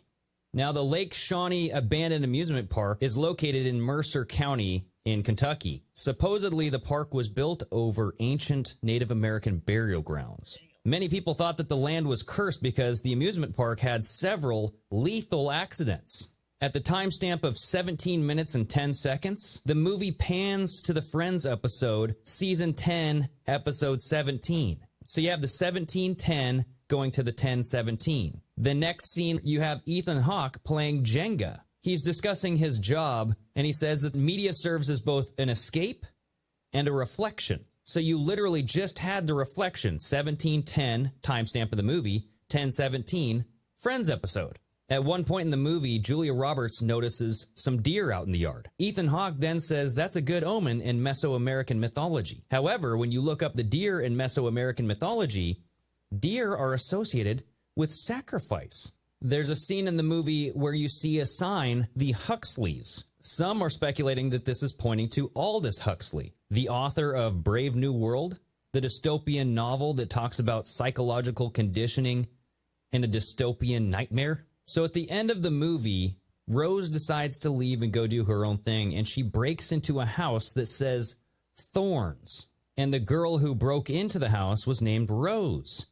Now, the Lake Shawnee Abandoned Amusement Park is located in Mercer County in Kentucky. Supposedly, the park was built over ancient Native American burial grounds. Many people thought that the land was cursed because the amusement park had several lethal accidents. At the timestamp of 17 minutes and 10 seconds, the movie pans to the Friends episode, season 10, episode 17. So you have the 17:10 going to the 10:17. The next scene, you have Ethan Hawke playing Jenga. He's discussing his job, and he says that media serves as both an escape and a reflection. So you literally just had the reflection, 17:10, timestamp of the movie, 10:17, Friends episode. At one point in the movie, Julia Roberts notices some deer out in the yard. Ethan Hawke then says that's a good omen in Mesoamerican mythology. However, when you look up the deer in Mesoamerican mythology, deer are associated with sacrifice. There's a scene in the movie where you see a sign, the Huxleys. Some are speculating that this is pointing to Aldous Huxley, the author of Brave New World, the dystopian novel that talks about psychological conditioning and a dystopian nightmare. So at the end of the movie, Rose decides to leave and go do her own thing, and she breaks into a house that says Thorns. And the girl who broke into the house was named Rose.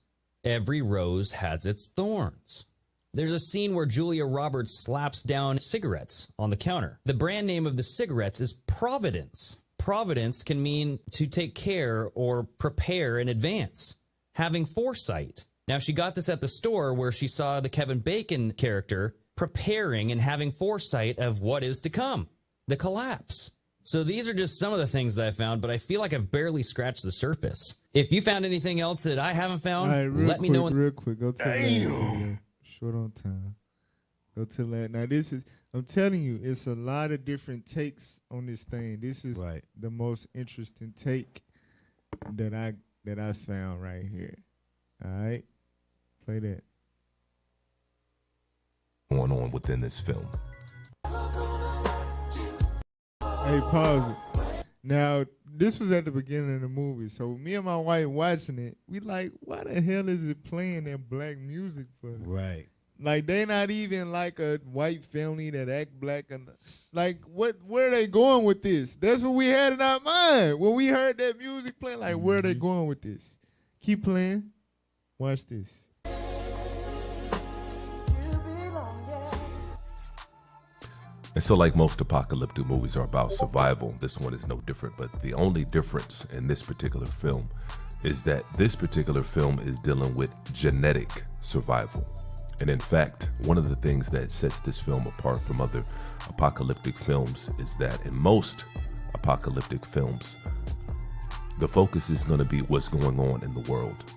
Every rose has its thorns. There's a scene where Julia Roberts slaps down cigarettes on the counter. The brand name of the cigarettes is Providence. Providence can mean to take care or prepare in advance, having foresight. Now, she got this at the store where she saw the Kevin Bacon character preparing and having foresight of what is to come, the collapse. So these are just some of the things that I found, but I feel like I've barely scratched the surface. If you found anything else that I haven't found, let me know. Real quick, go to that. Short on time. Go to that. Now, this is, I'm telling you, it's a lot of different takes on this thing. This is the most interesting take that I found right here. All right? Play that. Going on within this film. Hey, pause it. Now, this was at the beginning of the movie, so me and my wife watching it, we like, why the hell is it playing that black music for? Right. Like, they not even like a white family that act black. And like, where are they going with this? That's what we had in our mind when we heard that music playing. Like, where are they going with this? Keep playing. Watch this. And so, like most apocalyptic movies are about survival, this one is no different. But the only difference in this particular film is that this particular film is dealing with genetic survival. And in fact, one of the things that sets this film apart from other apocalyptic films is that in most apocalyptic films, the focus is going to be what's going on in the world.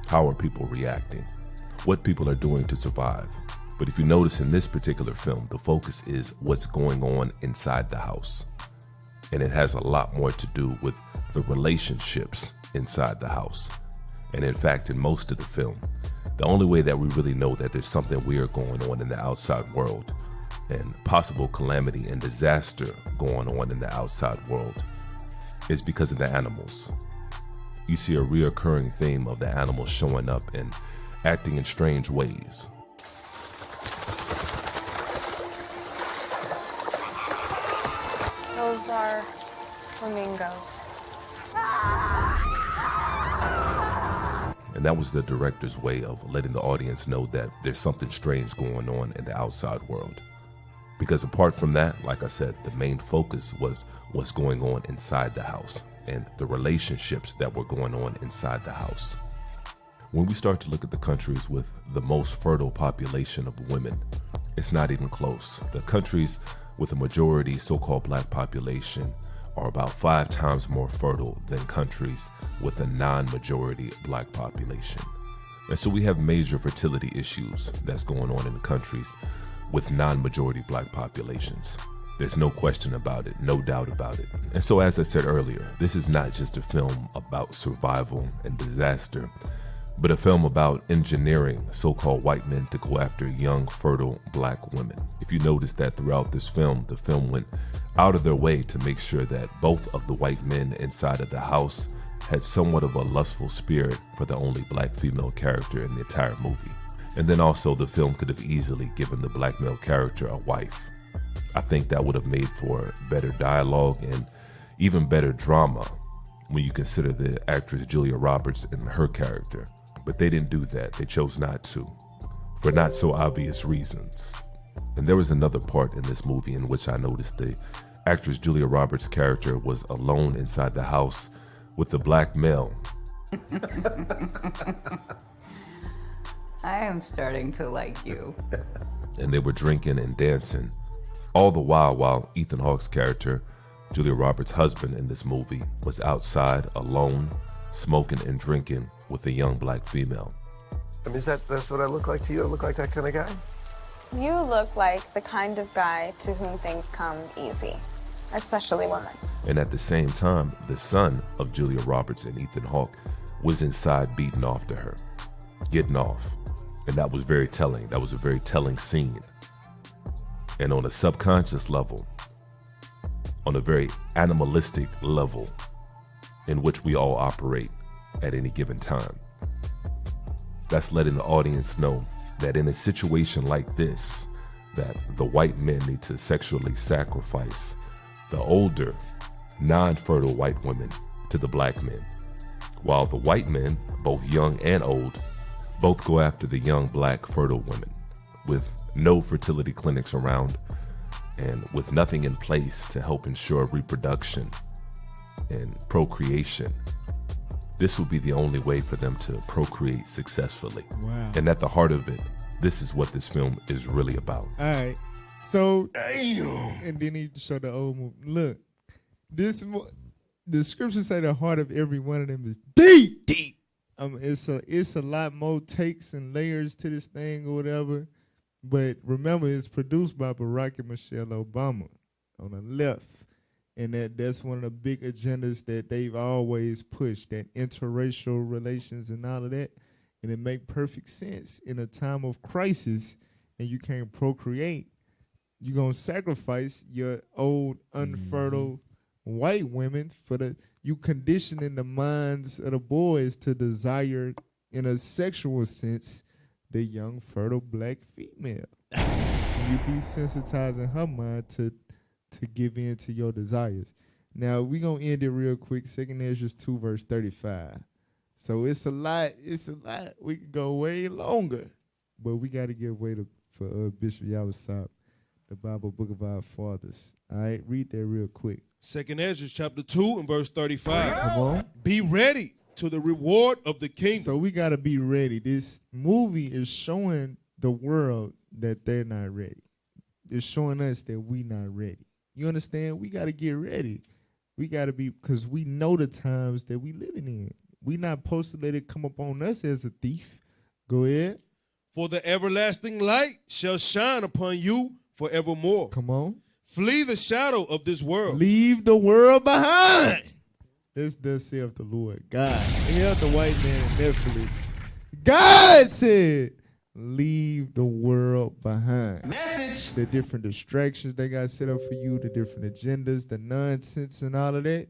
How are people reacting? What people are doing to survive? But if you notice in this particular film, the focus is what's going on inside the house. And it has a lot more to do with the relationships inside the house. And in fact, in most of the film, the only way that we really know that there's something weird going on in the outside world and possible calamity and disaster going on in the outside world is because of the animals. You see a reoccurring theme of the animals showing up and acting in strange ways. Those are flamingos. And that was the director's way of letting the audience know that there's something strange going on in the outside world. Because apart from that, like I said, the main focus was what's going on inside the house and the relationships that were going on inside the house. When we start to look at the countries with the most fertile population of women, it's not even close. The countries with a majority so-called black population are about 5 times more fertile than countries with a non-majority black population. And so we have major fertility issues that's going on in the countries with non-majority black populations. There's no question about it, no doubt about it. And so as I said earlier, this is not just a film about survival and disaster, but a film about engineering so-called white men to go after young, fertile black women. If you notice that throughout this film, the film went out of their way to make sure that both of the white men inside of the house had somewhat of a lustful spirit for the only black female character in the entire movie. And then also the film could have easily given the black male character a wife. I think that would have made for better dialogue and even better drama when you consider the actress Julia Roberts and her character. But they didn't do that. They chose not to, for not so obvious reasons. And there was another part in this movie in which I noticed the actress Julia Roberts' character was alone inside the house with the black male. I am starting to like you. And they were drinking and dancing, all the while Ethan Hawke's character, Julia Roberts' husband in this movie, was outside alone, smoking and drinking with a young black female. I mean, that's what I look like to you? I look like that kind of guy? You look like the kind of guy to whom things come easy, especially women. And at the same time, the son of Julia Roberts and Ethan Hawke was inside beating off to her, getting off. And that was very telling. That was a very telling scene. And on a subconscious level, on a very animalistic level in which we all operate at any given time, that's letting the audience know that in a situation like this, that the white men need to sexually sacrifice the older, non-fertile white women to the black men, while the white men, both young and old, both go after the young black fertile women with no fertility clinics around and with nothing in place to help ensure reproduction and procreation. This will be the only way for them to procreate successfully. Wow. And at the heart of it, this is what this film is really about. All right. So, and then he showed the old movie. Look, the scriptures say the heart of every one of them is deep. Deep. It's a lot more takes and layers to this thing or whatever. But remember, it's produced by Barack and Michelle Obama on the left. And that's one of the big agendas that they've always pushed, that interracial relations and all of that. And it make perfect sense in a time of crisis and you can't procreate. You're going to sacrifice your old, unfertile white women you conditioning the minds of the boys to desire, in a sexual sense, the young, fertile black female. You desensitizing her mind to give in to your desires. Now, we're going to end it real quick. 2 Ezra 2, verse 35. So it's a lot. We could go way longer. But we got to give way for Bishop Yawasop, the Bible Book of Our Fathers. All right, read that real quick. 2 Ezra chapter 2 and verse 35. Come on. Be ready to the reward of the kingdom. So we got to be ready. This movie is showing the world that they're not ready. It's showing us that we not ready. You understand? We got to get ready. We got to be, because we know the times that we living in. We not supposed to let it come upon us as a thief. Go ahead. For the everlasting light shall shine upon you forevermore. Come on. Flee the shadow of this world. Leave the world behind. This does say of the Lord God. Hear the white man in Netflix. God said, leave the world behind. Message. The different distractions they got set up for you, the different agendas, the nonsense and all of that.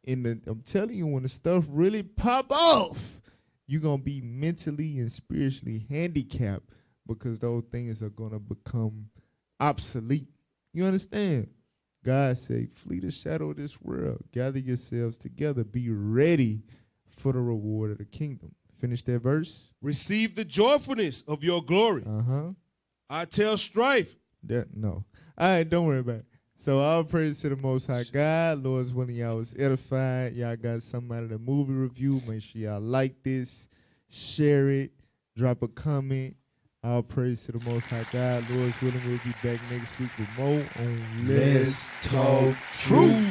I'm telling you, when the stuff really pop off, you're going to be mentally and spiritually handicapped because those things are going to become obsolete. You understand? God said, flee the shadow of this world. Gather yourselves together. Be ready for the reward of the kingdom. Finish that verse. Receive the joyfulness of your glory. Uh-huh. I tell strife No. All right, don't worry about it. So all praise to the Most High God. Lord's willing, y'all was edified. Y'all got something out of the movie review. Make sure y'all like this, share it, drop a comment. All praise to the Most High God. Lord's willing, we'll be back next week with more on Let's Talk Truth.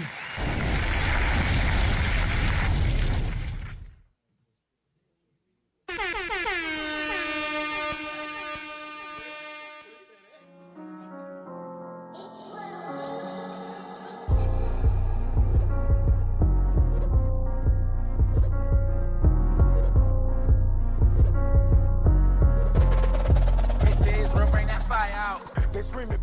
Mr. Israel, bring that fire out. They screaming